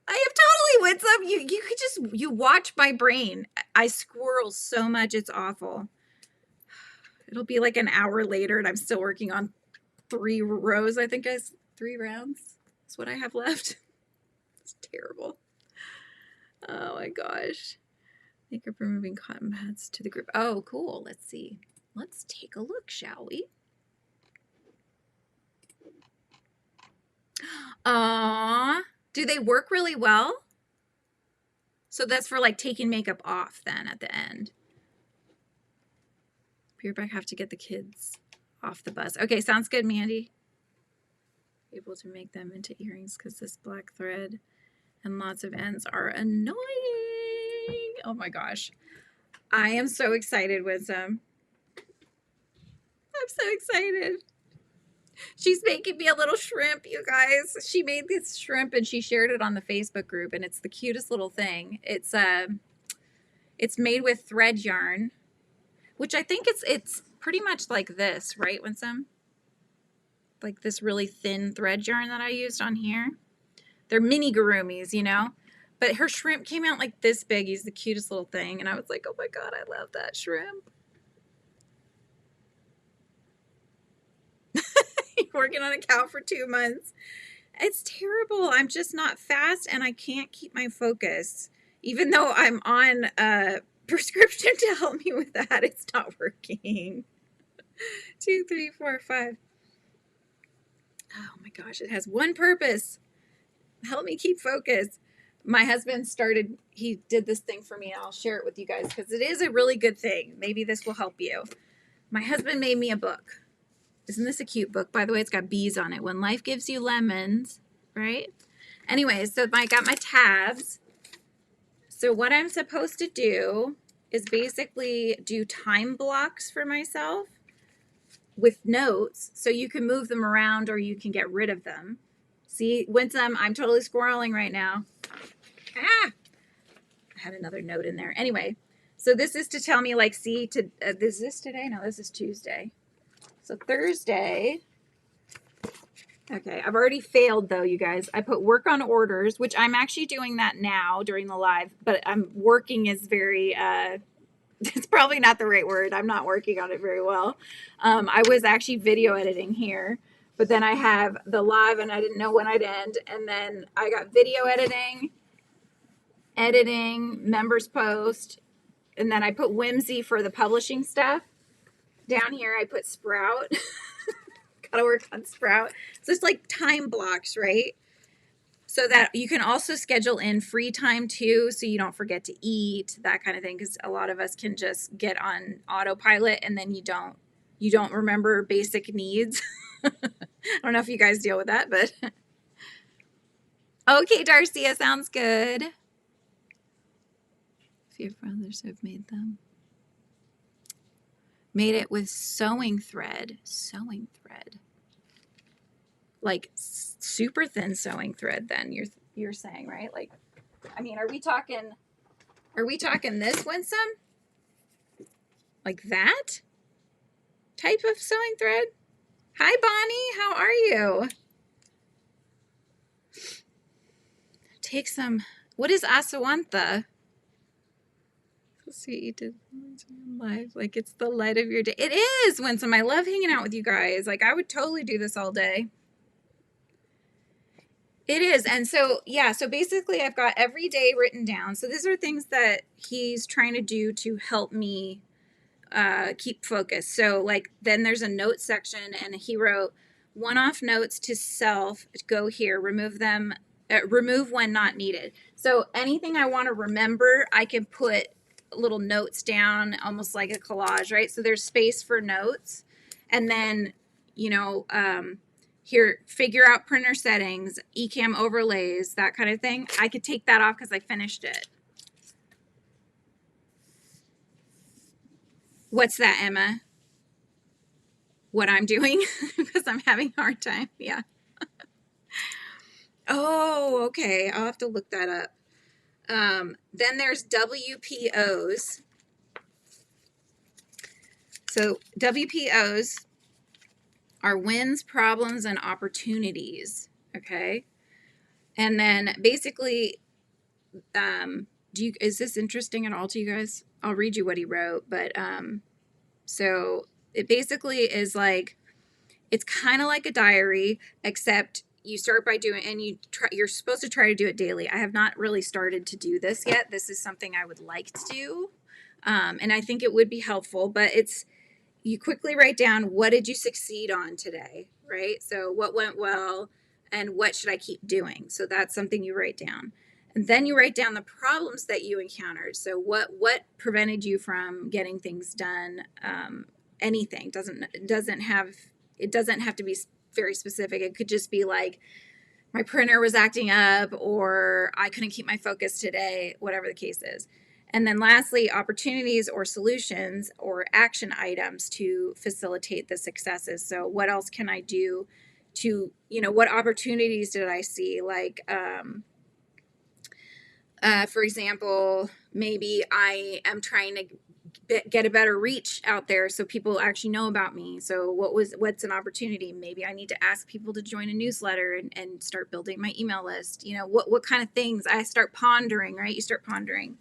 I have totally Winsome. You could just, you watch my brain. I squirrel so much, it's awful. It'll be like an hour later and I'm still working on 3 rows. I think 3 rounds. That's what I have left. It's terrible. Oh my gosh. Thank you for moving cotton pads to the group. Oh, cool. Let's see. Let's take a look, shall we? Aww. Do they work really well? So that's for like taking makeup off then at the end. Be right back. Have to get the kids off the bus. Okay, sounds good, Mandy. Able to make them into earrings because this black thread and lots of ends are annoying. Oh my gosh. I am so excited, Winsome. I'm so excited. She's making me a little shrimp, you guys. She made this shrimp and she shared it on the Facebook group, and it's the cutest little thing. It's made with thread yarn, which I think it's pretty much like this, right, Winsome? Like this really thin thread yarn that I used on here. They're mini gurumis, you know? But her shrimp came out like this big. He's the cutest little thing. And I was like, oh my God, I love that shrimp. Working on a cow for 2 months. It's terrible. I'm just not fast and I can't keep my focus. Even though I'm on a prescription to help me with that, it's not working. 2, 3, 4, 5. Oh my gosh, it has one purpose. Help me keep focus. My husband he did this thing for me, and I'll share it with you guys because it is a really good thing. Maybe this will help you. My husband made me a book. Isn't this a cute book? By the way, it's got bees on it. When Life Gives You Lemons, right? Anyway, so I got my tabs. So what I'm supposed to do is basically do time blocks for myself with notes, so you can move them around or you can get rid of them. See, Winsome, I'm totally squirreling right now. Ah! I had another note in there. Anyway, so this is to tell me, like, see, is this today? No, this is Tuesday. So Thursday. Okay, I've already failed, though, you guys. I put work on orders, which I'm actually doing that now during the live, but I'm working is very, it's probably not the right word. I'm not working on it very well. I was actually video editing here, but then I have the live and I didn't know when I'd end. And then I got video editing, members post, and then I put Whimsy for the publishing stuff. Down here, I put Sprout. Gotta work on Sprout. So it's like time blocks, right? So that you can also schedule in free time too, so you don't forget to eat, that kind of thing, because a lot of us can just get on autopilot and then you don't remember basic needs. I don't know if you guys deal with that, but okay, Darcia, sounds good. If your brothers have made them. Made it with sewing thread. Like super thin sewing thread then you're saying, right? Like, I mean, are we talking this, Winsome? Like that type of sewing thread? Hi, Bonnie, how are you? Take some, what is asawantha? Sweet, you did live, like it's the light of your day. It is, Winsome. I love hanging out with you guys. Like, I would totally do this all day. It is. And so, yeah, so basically I've got every day written down. So these are things that he's trying to do to help me keep focus. So like, then there's a note section and he wrote one-off notes to self, go here, remove them, remove when not needed. So anything I want to remember, I can put little notes down, almost like a collage, right? So there's space for notes. And then, you know, here, figure out printer settings, eCam overlays, that kind of thing. I could take that off because I finished it. What's that, Emma? What I'm doing? Because I'm having a hard time. Yeah. Oh, okay. I'll have to look that up. Then there's WPOs. So WPOs are wins, problems, and opportunities. Okay. And then basically, is this interesting at all to you guys? I'll read you what he wrote, but so it basically is like, it's kind of like a diary, except you start by doing, and you're supposed to try to do it daily. I have not really started to do this yet. This is something I would like to do. And I think it would be helpful, but you quickly write down, what did you succeed on today, right? So what went well and what should I keep doing? So that's something you write down. And then you write down the problems that you encountered. So what prevented you from getting things done? Anything. It doesn't have to be very specific. It could just be like, my printer was acting up, or I couldn't keep my focus today, whatever the case is. And then lastly, opportunities or solutions or action items to facilitate the successes. So what else can I do to, what opportunities did I see? Like, for example, maybe I am trying to get a better reach out there so people actually know about me. So what's an opportunity? Maybe I need to ask people to join a newsletter and start building my email list. What kind of things I start pondering, right? You start pondering.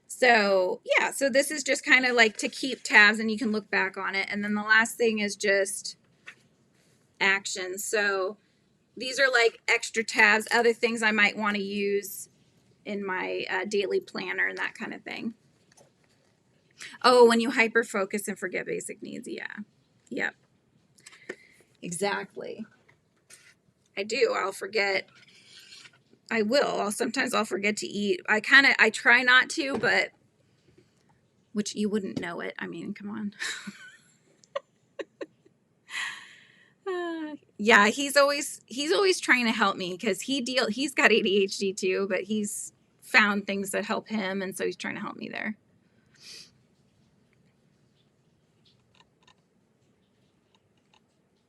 So yeah, so this is just kind of like to keep tabs and you can look back on it. And then the last thing is just actions. So these are like extra tabs, other things I might want to use daily planner and that kind of thing. Oh, when you hyper focus and forget basic needs. Yeah. Yep. Exactly. I do. I'll forget. I will. Sometimes I'll forget to eat. I try not to, but which you wouldn't know it. I mean, come on. Yeah, he's always trying to help me because he's got ADHD too, but he's found things that help him, and so he's trying to help me there.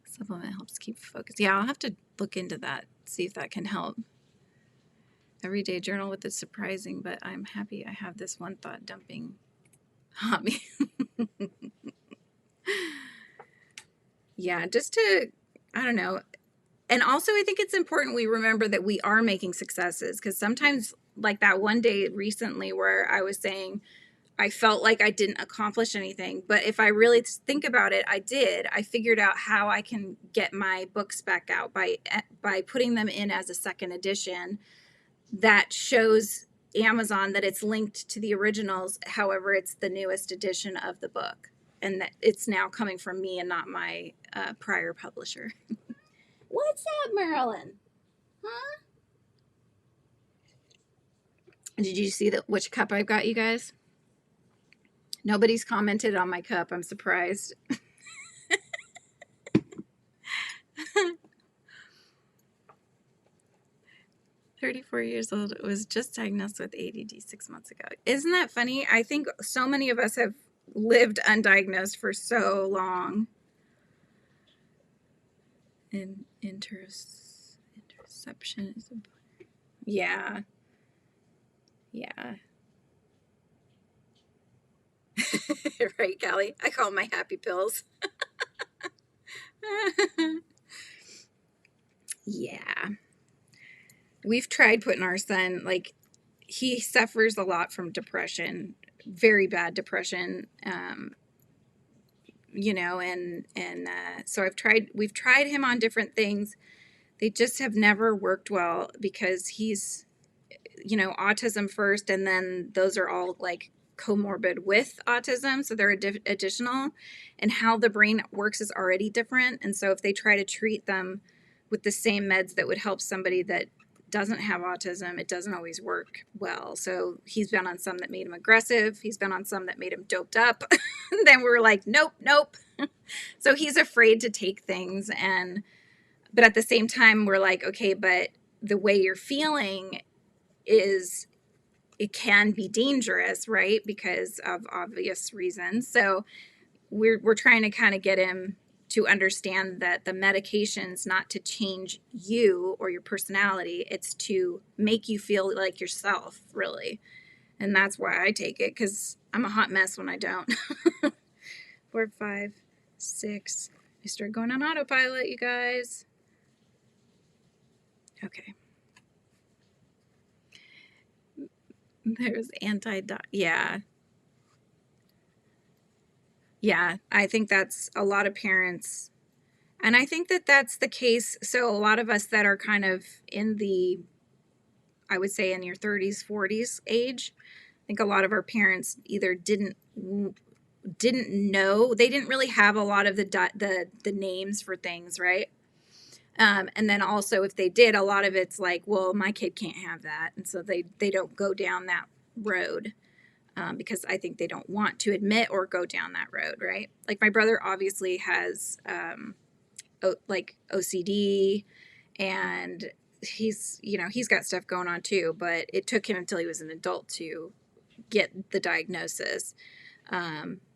Supplement helps keep focus. Yeah, I'll have to look into that, see if that can help. Everyday journal with the surprising, but I'm happy I have this one thought dumping hobby. Yeah, just to, I don't know. And also I think it's important we remember that we are making successes, because sometimes, like that one day recently where I was saying I felt like I didn't accomplish anything, but if I really think about it, I did. I figured out how I can get my books back out by putting them in as a second edition that shows Amazon that it's linked to the originals. However, it's the newest edition of the book, and that it's now coming from me and not my prior publisher. What's up, Marilyn? Huh? Did you see which cup I've got, you guys? Nobody's commented on my cup. I'm surprised. 34 years old. Was just diagnosed with ADD 6 months ago. Isn't that funny? I think so many of us have lived undiagnosed for so long. And interception is a... Yeah. Yeah. Right, Callie? I call them my happy pills. Yeah. We've tried putting our son, like, he suffers a lot from depression, very bad depression, you know, and so we've tried him on different things. They just have never worked well because he's, you know, autism first, and then those are all like comorbid with autism, so they're additional, and how the brain works is already different. And so if they try to treat them with the same meds that would help somebody that doesn't have autism, it doesn't always work well. So he's been on some that made him aggressive. He's been on some that made him doped up. Then we're like, nope. So he's afraid to take things. But at the same time, we're like, okay, but the way you're feeling is, it can be dangerous, right? Because of obvious reasons. So we're trying to kind of get him to understand that the medication's not to change you or your personality. It's to make you feel like yourself, really. And that's why I take it, because I'm a hot mess when I don't. 4, 5, 6. I started going on autopilot, you guys. Okay. There's yeah. Yeah, I think that's a lot of parents. And I think that that's the case. So a lot of us that are kind of in the, I would say in your 30s, 40s age, I think a lot of our parents either didn't know, they didn't really have a lot of the names for things, right? And then also if they did, a lot of it's like, well, my kid can't have that. And so they don't go down that road. Because I think they don't want to admit or go down that road, right? Like my brother obviously has like OCD, and he's got stuff going on too, but it took him until he was an adult to get the diagnosis.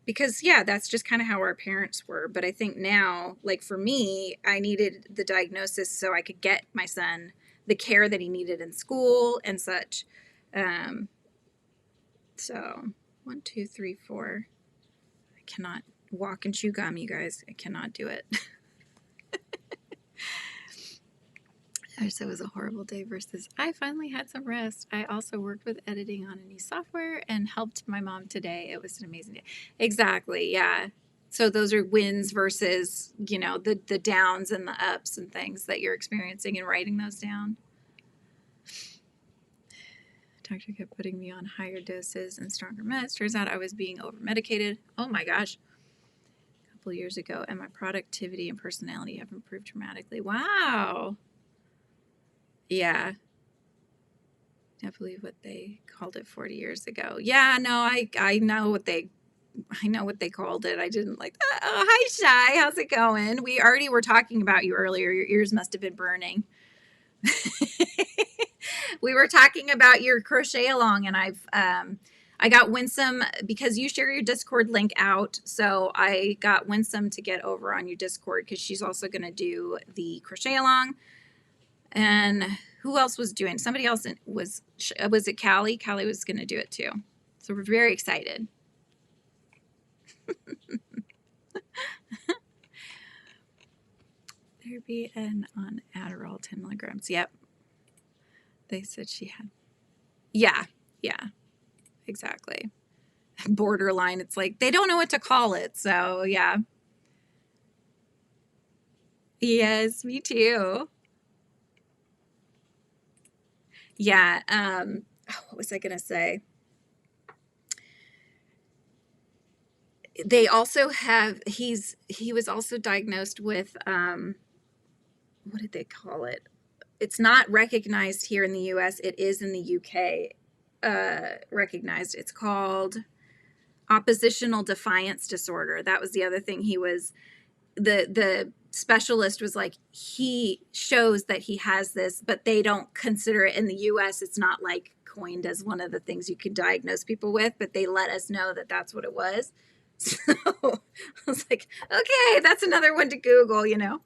Because yeah, that's just kind of how our parents were. But I think now, like for me, I needed the diagnosis so I could get my son the care that he needed in school and such. So 1, 2, 3, 4. I cannot walk and chew gum, you guys. I cannot do it. So it was a horrible day versus I finally had some rest. I also worked with editing on a new software and helped my mom today. It was an amazing day. Exactly. Yeah. So those are wins versus, the downs and the ups and things that you're experiencing and writing those down. Doctor kept putting me on higher doses and stronger meds. Turns out I was being over medicated. Oh my gosh. A couple years ago, and my productivity and personality have improved dramatically. Wow. Yeah. Can't believe what they called it 40 years ago. Yeah, no, I know what they called it. I didn't like that. Oh, hi Shy. How's it going? We already were talking about you earlier. Your ears must have been burning. We were talking about your crochet along, and I got Winsome because you share your Discord link out. So I got Winsome to get over on your Discord because she's also going to do the crochet along. And who else was doing? Somebody else was it Callie? Callie was going to do it too. So we're very excited. Therapy and on Adderall 10 milligrams. Yep. They said she had. Yeah. Yeah. Exactly. Borderline. It's like they don't know what to call it. So yeah. Yes, me too. Yeah. What was I going to say? They also have, he was also diagnosed with, what did they call it? It's not recognized here in the US. It is in the UK recognized. It's called oppositional defiance disorder. That was the other thing. He was, the specialist was like, he shows that he has this, but they don't consider it in the US. It's not like coined as one of the things you could diagnose people with, but they let us know that that's what it was. So I was like, okay, that's another one to Google, you know?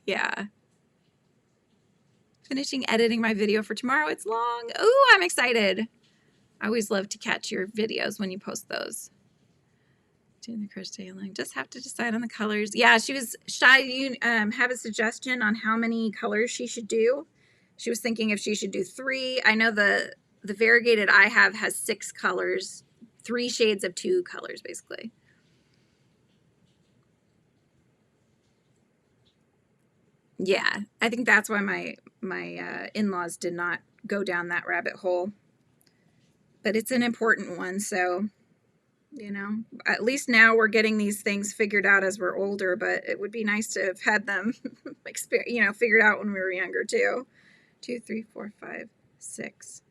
Yeah. Finishing editing my video for tomorrow. It's long. Oh, I'm excited. I always love to catch your videos when you post those. Doing the crochet along. Just have to decide on the colors. Yeah, she was shy. You have a suggestion on how many colors she should do? She was thinking if she should do 3. I know the variegated I have has 6 colors, 3 shades of 2 colors, basically. Yeah, I think that's why my in-laws did not go down that rabbit hole. But it's an important one, so, you know, at least now we're getting these things figured out as we're older, but it would be nice to have had them, figured out when we were younger, too. 2, 3, 4, 5, 6.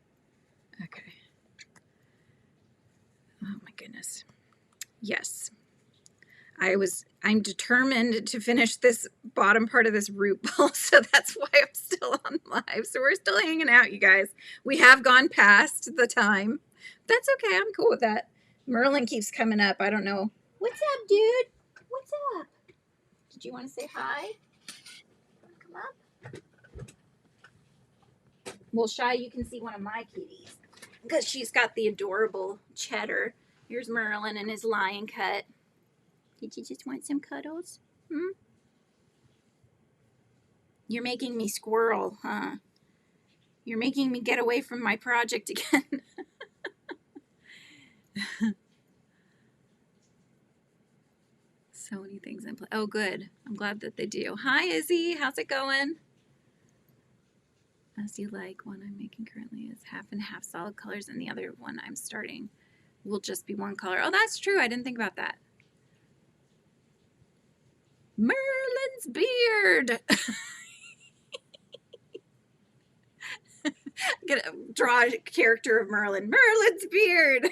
Okay. Oh, my goodness. Yes. I'm determined to finish this bottom part of this root ball, so that's why I'm still on live. So we're still hanging out, you guys. We have gone past the time. That's okay. I'm cool with that. Merlin keeps coming up. I don't know. What's up, dude? What's up? Did you want to say hi? Come up. Well, Shy, you can see one of my kitties because she's got the adorable Cheddar. Here's Merlin and his lion cut. Did you just want some cuddles? You're making me squirrel, huh? You're making me get away from my project again. So many things in play. Oh, good. I'm glad that they do. Hi, Izzy. How's it going? As you like, one I'm making currently is half and half solid colors, and the other one I'm starting will just be one color. Oh, that's true. I didn't think about that. Merlin's beard. I'm gonna draw a character of Merlin. Merlin's beard.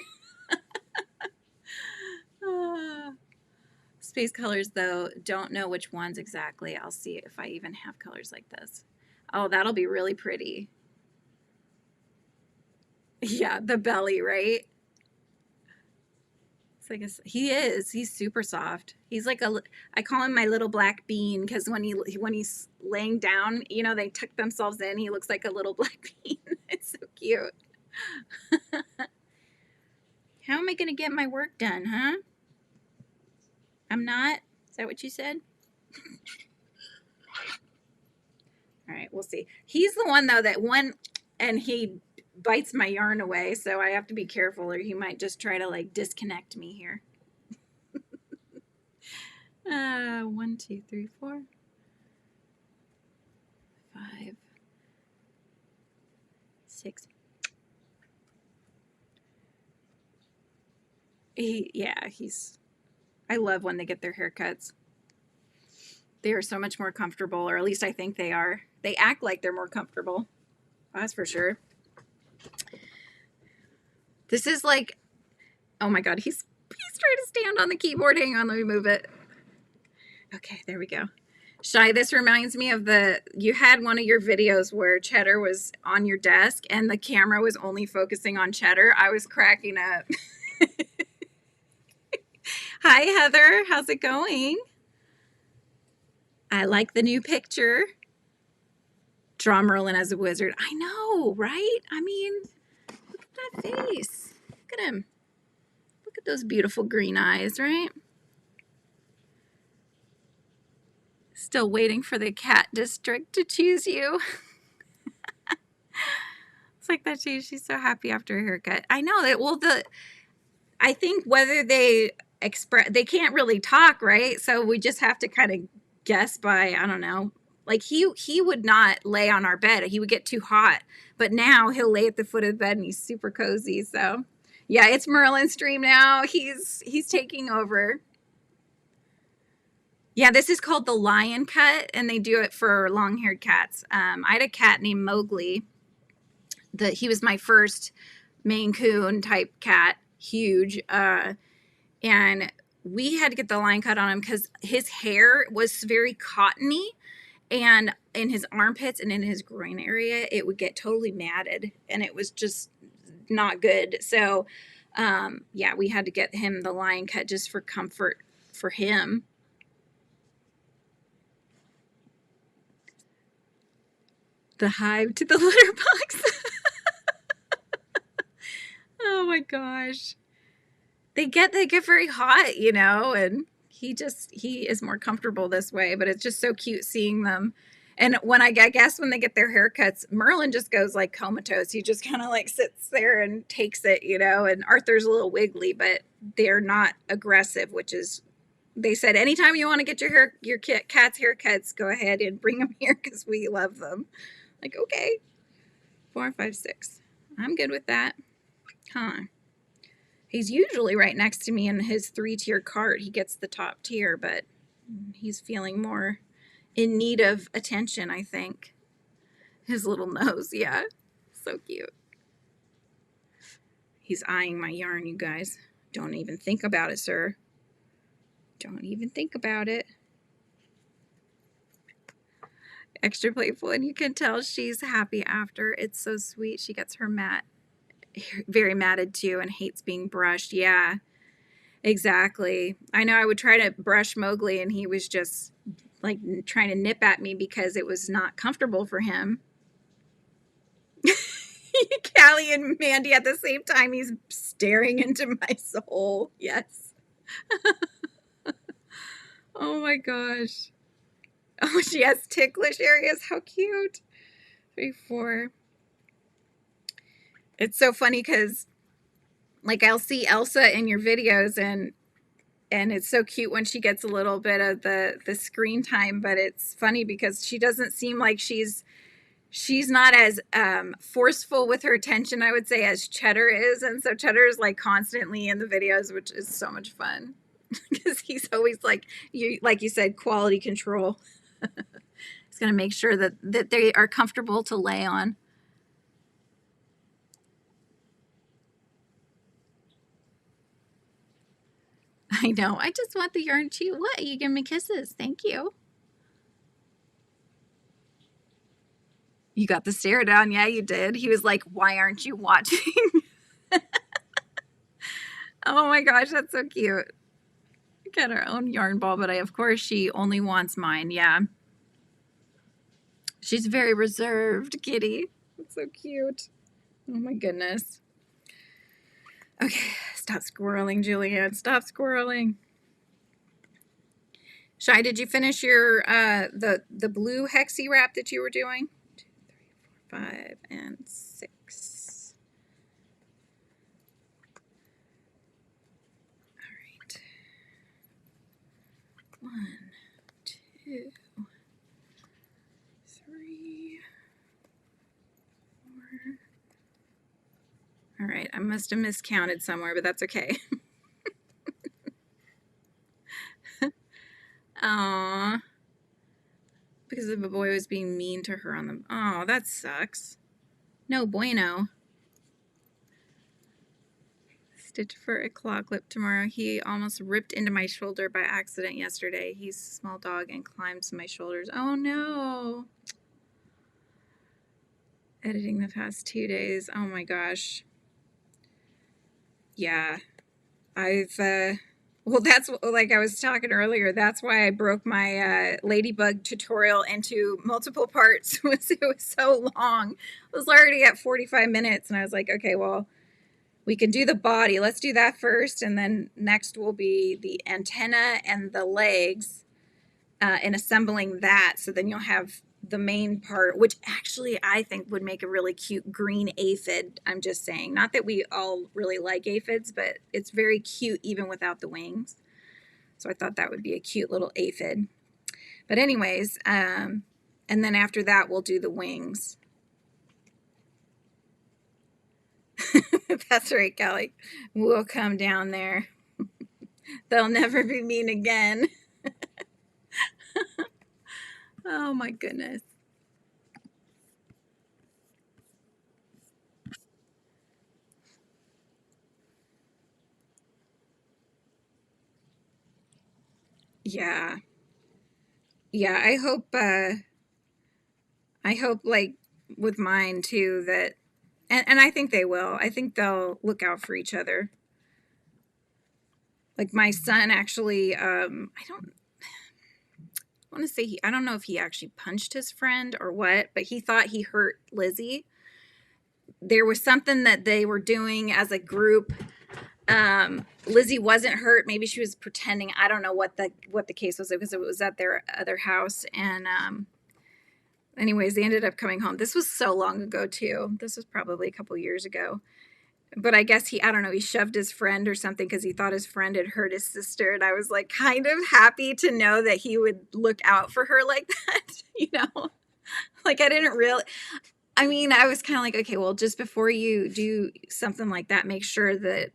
Space colors, though, don't know which ones exactly. I'll see if I even have colors like this. Oh, that'll be really pretty. Yeah, the belly, right? It's like he's super soft. He's like I call him my little black bean because when he's laying down, you know, they tuck themselves in. He looks like a little black bean. It's so cute. How am I going to get my work done, huh? I'm not? Is that what you said? All right, we'll see. He's the one, though, and he bites my yarn away, so I have to be careful or he might just try to, like, disconnect me here. 1, 2, 3, 4, 5. 6. I love when they get their haircuts. They are so much more comfortable, or at least I think they are. They act like they're more comfortable. That's for sure. This is like, oh my God, he's trying to stand on the keyboard. Hang on, let me move it. Okay, there we go. Shy, this reminds me of you had one of your videos where Cheddar was on your desk and the camera was only focusing on Cheddar. I was cracking up. Hi, Heather. How's it going? I like the new picture. Draw Merlin as a wizard. I know, right? I mean, look at that face. Look at him. Look at those beautiful green eyes, right? Still waiting for the cat district to choose you. It's like that she's so happy after her haircut. I know that. Well, I think whether they can't really talk, right? So we just have to kind of guess by, I don't know. Like he would not lay on our bed. He would get too hot. But now he'll lay at the foot of the bed and he's super cozy. So yeah, it's Merlin's dream now. He's taking over. Yeah, this is called the lion cut, and they do it for long-haired cats. I had a cat named Mowgli. He was my first Maine Coon type cat, huge. And we had to get the lion cut on him because his hair was very cottony, and in his armpits and in his groin area, it would get totally matted, and it was just not good. So, yeah, we had to get him the lion cut just for comfort for him. The hive to the litter box. Oh my gosh. They get very hot, you know, and he is more comfortable this way, but it's just so cute seeing them. And when I guess when they get their haircuts, Merlin just goes like comatose. He just kind of like sits there and takes it, you know, and Arthur's a little wiggly, but they're not aggressive, which is, they said, anytime you want to get your cat's haircuts, go ahead and bring them here because we love them. Like, okay, 4, 5, 6. I'm good with that. Huh. He's usually right next to me in his 3-tier cart. He gets the top tier, but he's feeling more in need of attention, I think. His little nose, yeah. So cute. He's eyeing my yarn, you guys. Don't even think about it, sir. Don't even think about it. Extra playful, and you can tell she's happy after. It's so sweet. She gets her very matted too and hates being brushed. Yeah, exactly. I know I would try to brush Mowgli and he was just like trying to nip at me because it was not comfortable for him. Callie and Mandy at the same time. He's staring into my soul. Yes. Oh my gosh. Oh, she has ticklish areas. How cute. 3, 4. It's so funny because like I'll see Elsa in your videos and it's so cute when she gets a little bit of the screen time, but it's funny because she doesn't seem like she's not as forceful with her attention, I would say, as Cheddar is. And so Cheddar is like constantly in the videos, which is so much fun because he's always like you said, quality control. He's going to make sure that they are comfortable to lay on. I know. I just want the yarn too. What? You give me kisses. Thank you. You got the stare down. Yeah, you did. He was like, why aren't you watching? Oh my gosh, that's so cute. Got her own yarn ball, but of course she only wants mine. Yeah. She's very reserved, kitty. That's so cute. Oh my goodness. Okay, stop squirreling, Julianne. Stop squirreling. Shy, did you finish your the blue hexie wrap that you were doing? 2, 3, 4, 5, and 6. All right. 1, 2, 3, 4, right, I must have miscounted somewhere, but that's okay. Aww. Because the boy was being mean to her on the... Oh, that sucks. No bueno. Stitch for a claw clip tomorrow. He almost ripped into my shoulder by accident yesterday. He's a small dog and climbs my shoulders. Oh no. Editing the past 2 days. Oh my gosh. Yeah. Well, that's like I was talking earlier. That's why I broke my ladybug tutorial into multiple parts. It was so long. It was already at 45 minutes, and I was like, okay, well, we can do the body. Let's do that first, and then next will be the antenna and the legs, and assembling that. So then you'll have the main part, which actually I think would make a really cute green aphid. I'm just saying, not that we all really like aphids, but it's very cute even without the wings. So I thought that would be a cute little aphid. But anyways, and then after that, we'll do the wings. That's right, Kelly. We'll come down there. They'll never be mean again. Oh my goodness. Yeah. Yeah, I hope like with mine too that and I think they will. I think they'll look out for each other. Like my son actually I don't want to say I don't know if he actually punched his friend or what, but he thought he hurt Lizzie. There was something that they were doing as a group. Lizzie wasn't hurt. Maybe she was pretending. I don't know what the case was, because it was at their other house. And anyways, they ended up coming home. This was so long ago too. This was probably a couple years ago. But I guess I don't know, he shoved his friend or something because he thought his friend had hurt his sister. And I was like kind of happy to know that he would look out for her like that, you know? Like I didn't really, I mean, I was kind of like, okay, well, just before you do something like that, make sure that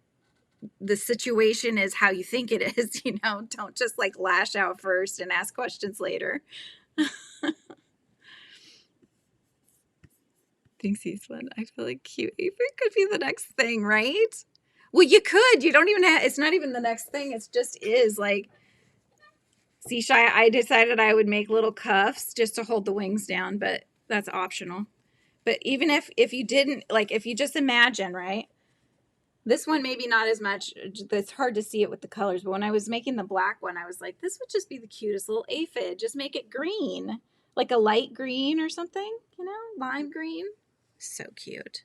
the situation is how you think it is, you know? Don't just like lash out first and ask questions later. Thinks he's fun. I feel like cute aphid could be the next thing, right? Well, you could. You don't even have, it's not even the next thing. It's just is like, see, Shy, I decided I would make little cuffs just to hold the wings down, but that's optional. But even if you didn't, like if you just imagine, right? This one maybe not as much. It's hard to see it with the colors, but when I was making the black one, I was like, this would just be the cutest little aphid. Just make it green, like a light green or something, you know, lime green. So cute.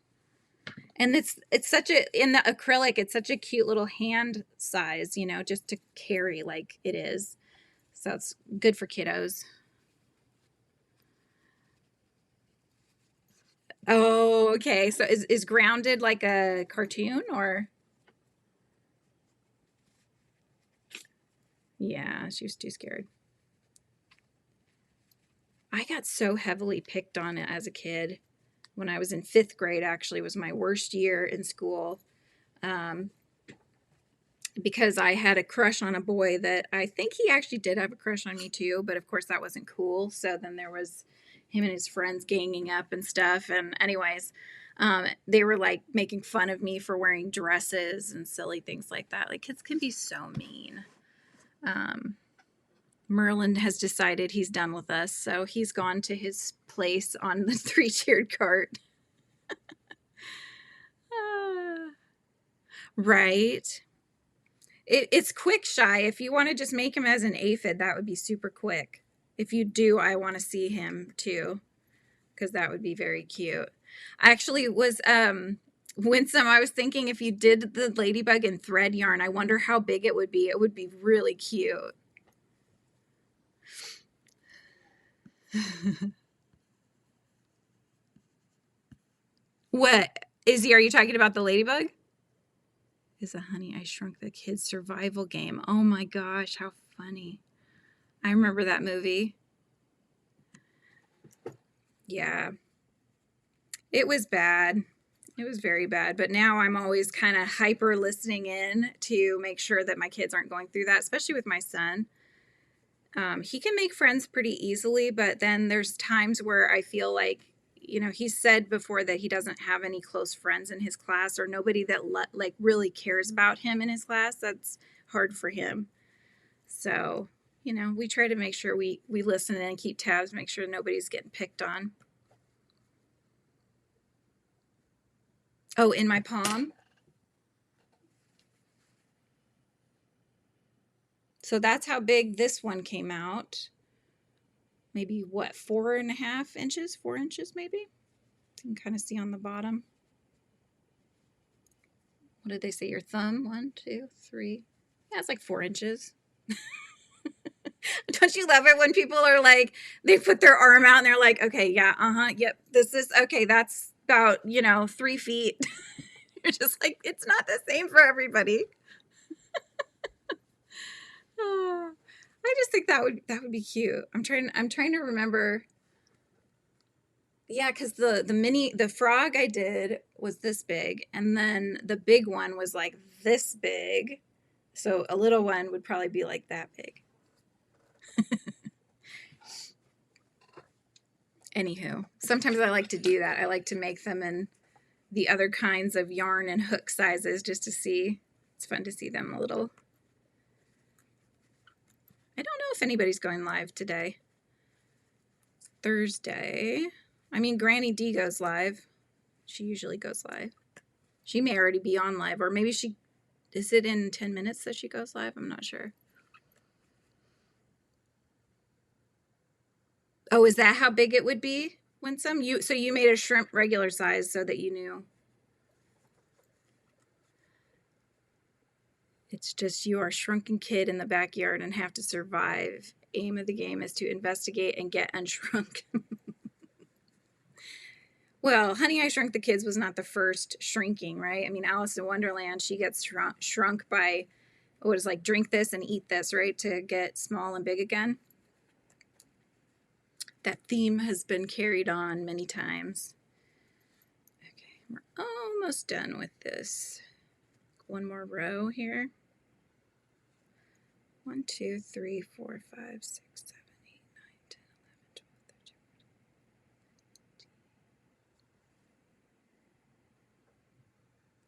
And it's such a, in the acrylic, it's such a cute little hand size, you know, just to carry like it is. So it's good for kiddos. Oh, okay. So is Grounded like a cartoon or? Yeah, she was too scared. I got so heavily picked on it as a kid. When I was in 5th grade, actually, was my worst year in school. Because I had a crush on a boy that I think he actually did have a crush on me too, but of course that wasn't cool. So then there was him and his friends ganging up and stuff. And anyways, they were like making fun of me for wearing dresses and silly things like that. Like kids can be so mean. Merlin has decided he's done with us, so he's gone to his place on the 3-tiered cart. Right. It's quick, Shy. If you want to just make him as an aphid, that would be super quick. If you do, I want to see him too, because that would be very cute. I actually was Winsome, I was thinking if you did the ladybug in thread yarn, I wonder how big it would be. It would be really cute. What? Izzy, are you talking about the ladybug? Is a Honey, I Shrunk the Kids survival game. Oh my gosh, how funny. I remember that movie. Yeah. It was bad. It was very bad, but now I'm always kind of hyper listening in to make sure that my kids aren't going through that, especially with my son. He can make friends pretty easily, but then there's times where I feel like, you know, he's said before that he doesn't have any close friends in his class or nobody that like really cares about him in his class. That's hard for him. So, you know, we try to make sure we listen and keep tabs, make sure nobody's getting picked on. Oh, in my palm. So that's how big this one came out. Maybe what, 4.5 inches, 4 inches maybe? You can kind of see on the bottom. What did they say? Your thumb? 1, 2, 3. Yeah, it's like 4 inches. Don't you love it when people are like, they put their arm out and they're like, okay, yeah, yep, this is, okay, that's about, 3 feet. You're just like, it's not the same for everybody. Oh, I just think that would be cute. I'm trying to remember. Yeah, because the frog I did was this big, and then the big one was like this big. So a little one would probably be like that big. Anywho, sometimes I like to do that. I like to make them in the other kinds of yarn and hook sizes just to see. It's fun to see them a little. I don't know if anybody's going live today. Thursday. I mean, Granny D goes live. She usually goes live. She may already be on live, or maybe is it in 10 minutes that she goes live? I'm not sure. Oh, is that how big it would be, Winsome? So you made a shrimp regular size so that you knew. It's just you are a shrunken kid in the backyard and have to survive. Aim of the game is to investigate and get unshrunk. Well, Honey, I Shrunk the Kids was not the first shrinking, right? I mean, Alice in Wonderland, she gets shrunk by, what is like, drink this and eat this, right? To get small and big again. That theme has been carried on many times. Okay, we're almost done with this. One more row here. 1, 2, 3, 4, 5, 6, 7, 8, 9, 10, 11, 12, 13,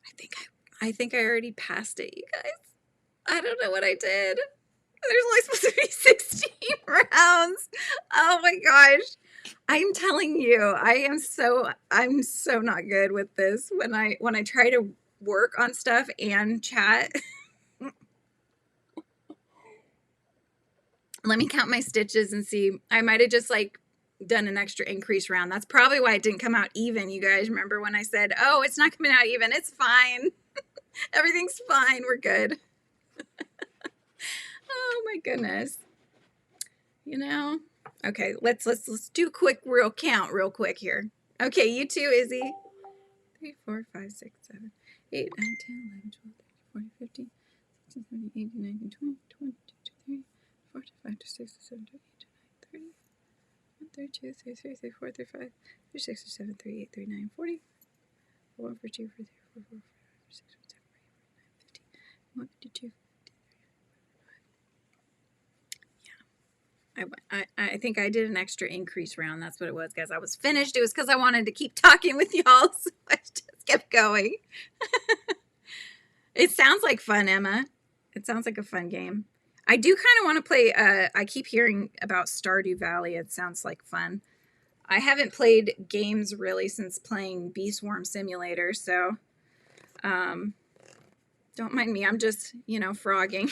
14. I think I already passed it, you guys. I don't know what I did. There's only supposed to be 16 rounds. Oh my gosh. I'm telling you, I'm so not good with this when I try to work on stuff and chat. Let me count my stitches and see. I might have just like done an extra increase round. That's probably why it didn't come out even. You guys remember when I said, oh, it's not coming out even. It's fine. Everything's fine. We're good. Oh my goodness. Okay, let's do a quick real count real quick here. Okay, you too, Izzy. 3, 4, 5, 6, 7, 8, 9, 10, 11, 12, 13, 14, 15, 16, 17, 18, 19, 20, 21, 22, 23, 24, 25, 26, 27, 28, 29, 30, 1, 32, 33, 34, 35, 36, 37, 38, 39, 40, 41, 42, 43, 44, 45, 46, 47, 48, 49, 50, 52. I think I did an extra increase round. That's what it was, guys. I was finished. It was because I wanted to keep talking with y'all, so I just kept going. It sounds like fun, Emma. It sounds like a fun game. I do kind of want to play, I keep hearing about Stardew Valley. It sounds like fun. I haven't played games really since playing Bee Swarm Simulator, so don't mind me. I'm just, frogging.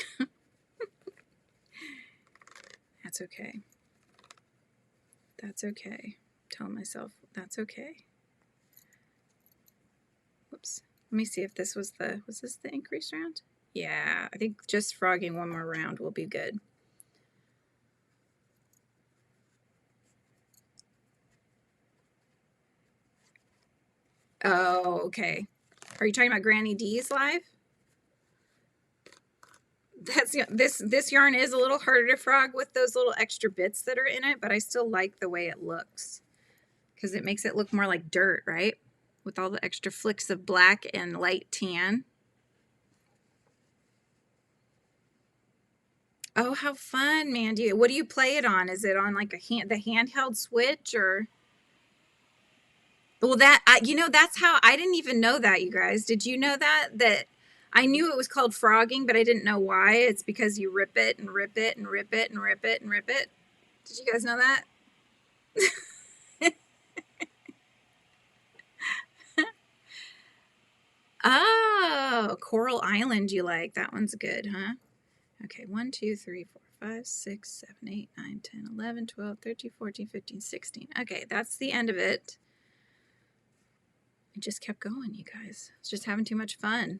That's okay. That's okay. Tell myself that's okay. Whoops. Let me see if this was this the increase round? Yeah, I think just frogging one more round will be good. Oh, okay. Are you talking about Granny D's live? This yarn is a little harder to frog with those little extra bits that are in it, but I still like the way it looks because it makes it look more like dirt, right? with all the extra flicks of black and light tan. Oh, how fun, Mandy. What do you play it on? Is it on like the handheld Switch or? Well, you know, that's how I didn't even know that, you guys. Did you know that? That I knew it was called frogging, but I didn't know why. It's because you rip it and rip it and rip it and rip it and rip it. Did you guys know that? Oh, Coral Island you like. That one's good, huh? Okay, 1, 2, 3, 4, 5, 6, 7, 8, 9, 10, 11, 12, 13, 14, 15, 16. Okay, that's the end of it. I just kept going, you guys. I was just having too much fun.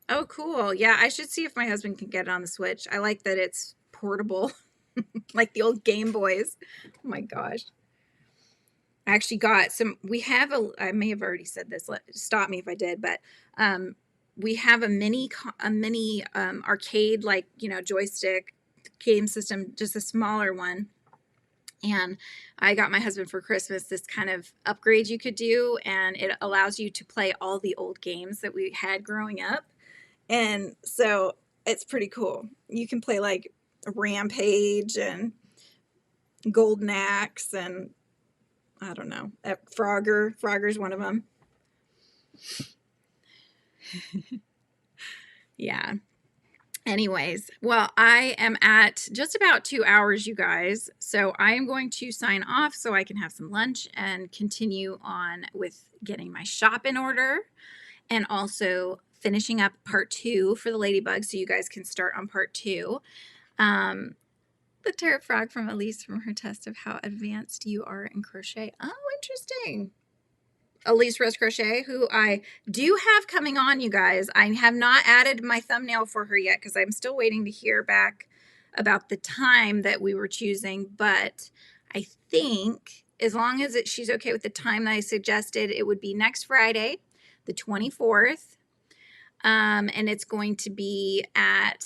Oh, cool. Yeah, I should see if my husband can get it on the Switch. I like that it's portable, like the old Game Boys. Oh my gosh. I actually got some, I may have already said this, stop me if I did, but we have a mini arcade, like, you know, joystick game system, just a smaller one. And I got my husband for Christmas this kind of upgrade you could do, and it allows you to play all the old games that we had growing up. And so it's pretty cool. You can play like Rampage and Golden Axe and I don't know, Frogger. Frogger's one of them. Yeah. Anyways, well, I am at just about 2 hours, you guys. So I am going to sign off so I can have some lunch and continue on with getting my shop in order and also finishing up part 2 for the ladybugs so you guys can start on part 2. The tarot frog from Elise from her test of how advanced you are in crochet. Oh, interesting. Elise Rose Crochet, who I do have coming on, you guys. I have not added my thumbnail for her yet because I'm still waiting to hear back about the time that we were choosing. But I think as long as she's okay with the time that I suggested, it would be next Friday, the 24th. And it's going to be at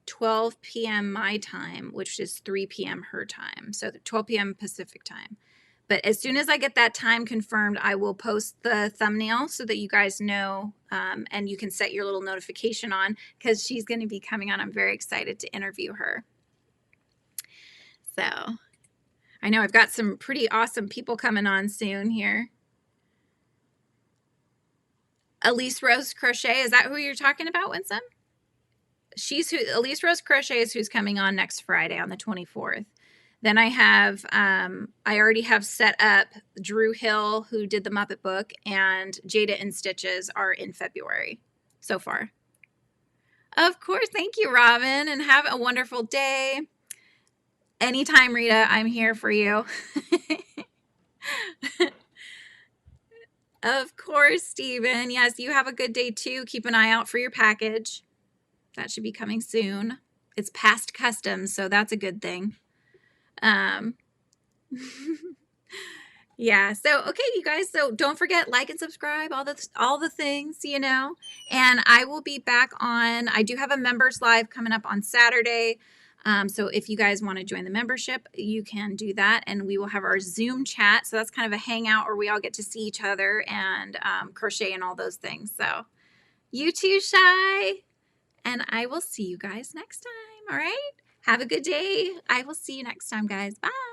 12 p.m. my time, which is 3 p.m. her time. So 12 p.m. Pacific time. But as soon as I get that time confirmed, I will post the thumbnail so that you guys know, and you can set your little notification on because she's going to be coming on. I'm very excited to interview her. So I know I've got some pretty awesome people coming on soon here. Elise Rose Crochet, is that who you're talking about, Winsome? Elise Rose Crochet is who's coming on next Friday on the 24th. Then I have, I already have set up Drew Hill, who did the Muppet book, and Jada in Stitches are in February so far. Of course. Thank you, Robin, and have a wonderful day. Anytime, Rita, I'm here for you. Of course, Stephen. Yes, you have a good day too. Keep an eye out for your package. That should be coming soon. It's past customs, so that's a good thing. Yeah, so okay, you guys, so don't forget, like and subscribe, all the things, you know. And I will be back on, I do have a members live coming up on Saturday. So if you guys want to join the membership, you can do that, and we will have our Zoom chat. So that's kind of a hangout where we all get to see each other and crochet and all those things. So you too, Shy, and I will see you guys next time. All right, have a good day. I will see you next time, guys. Bye.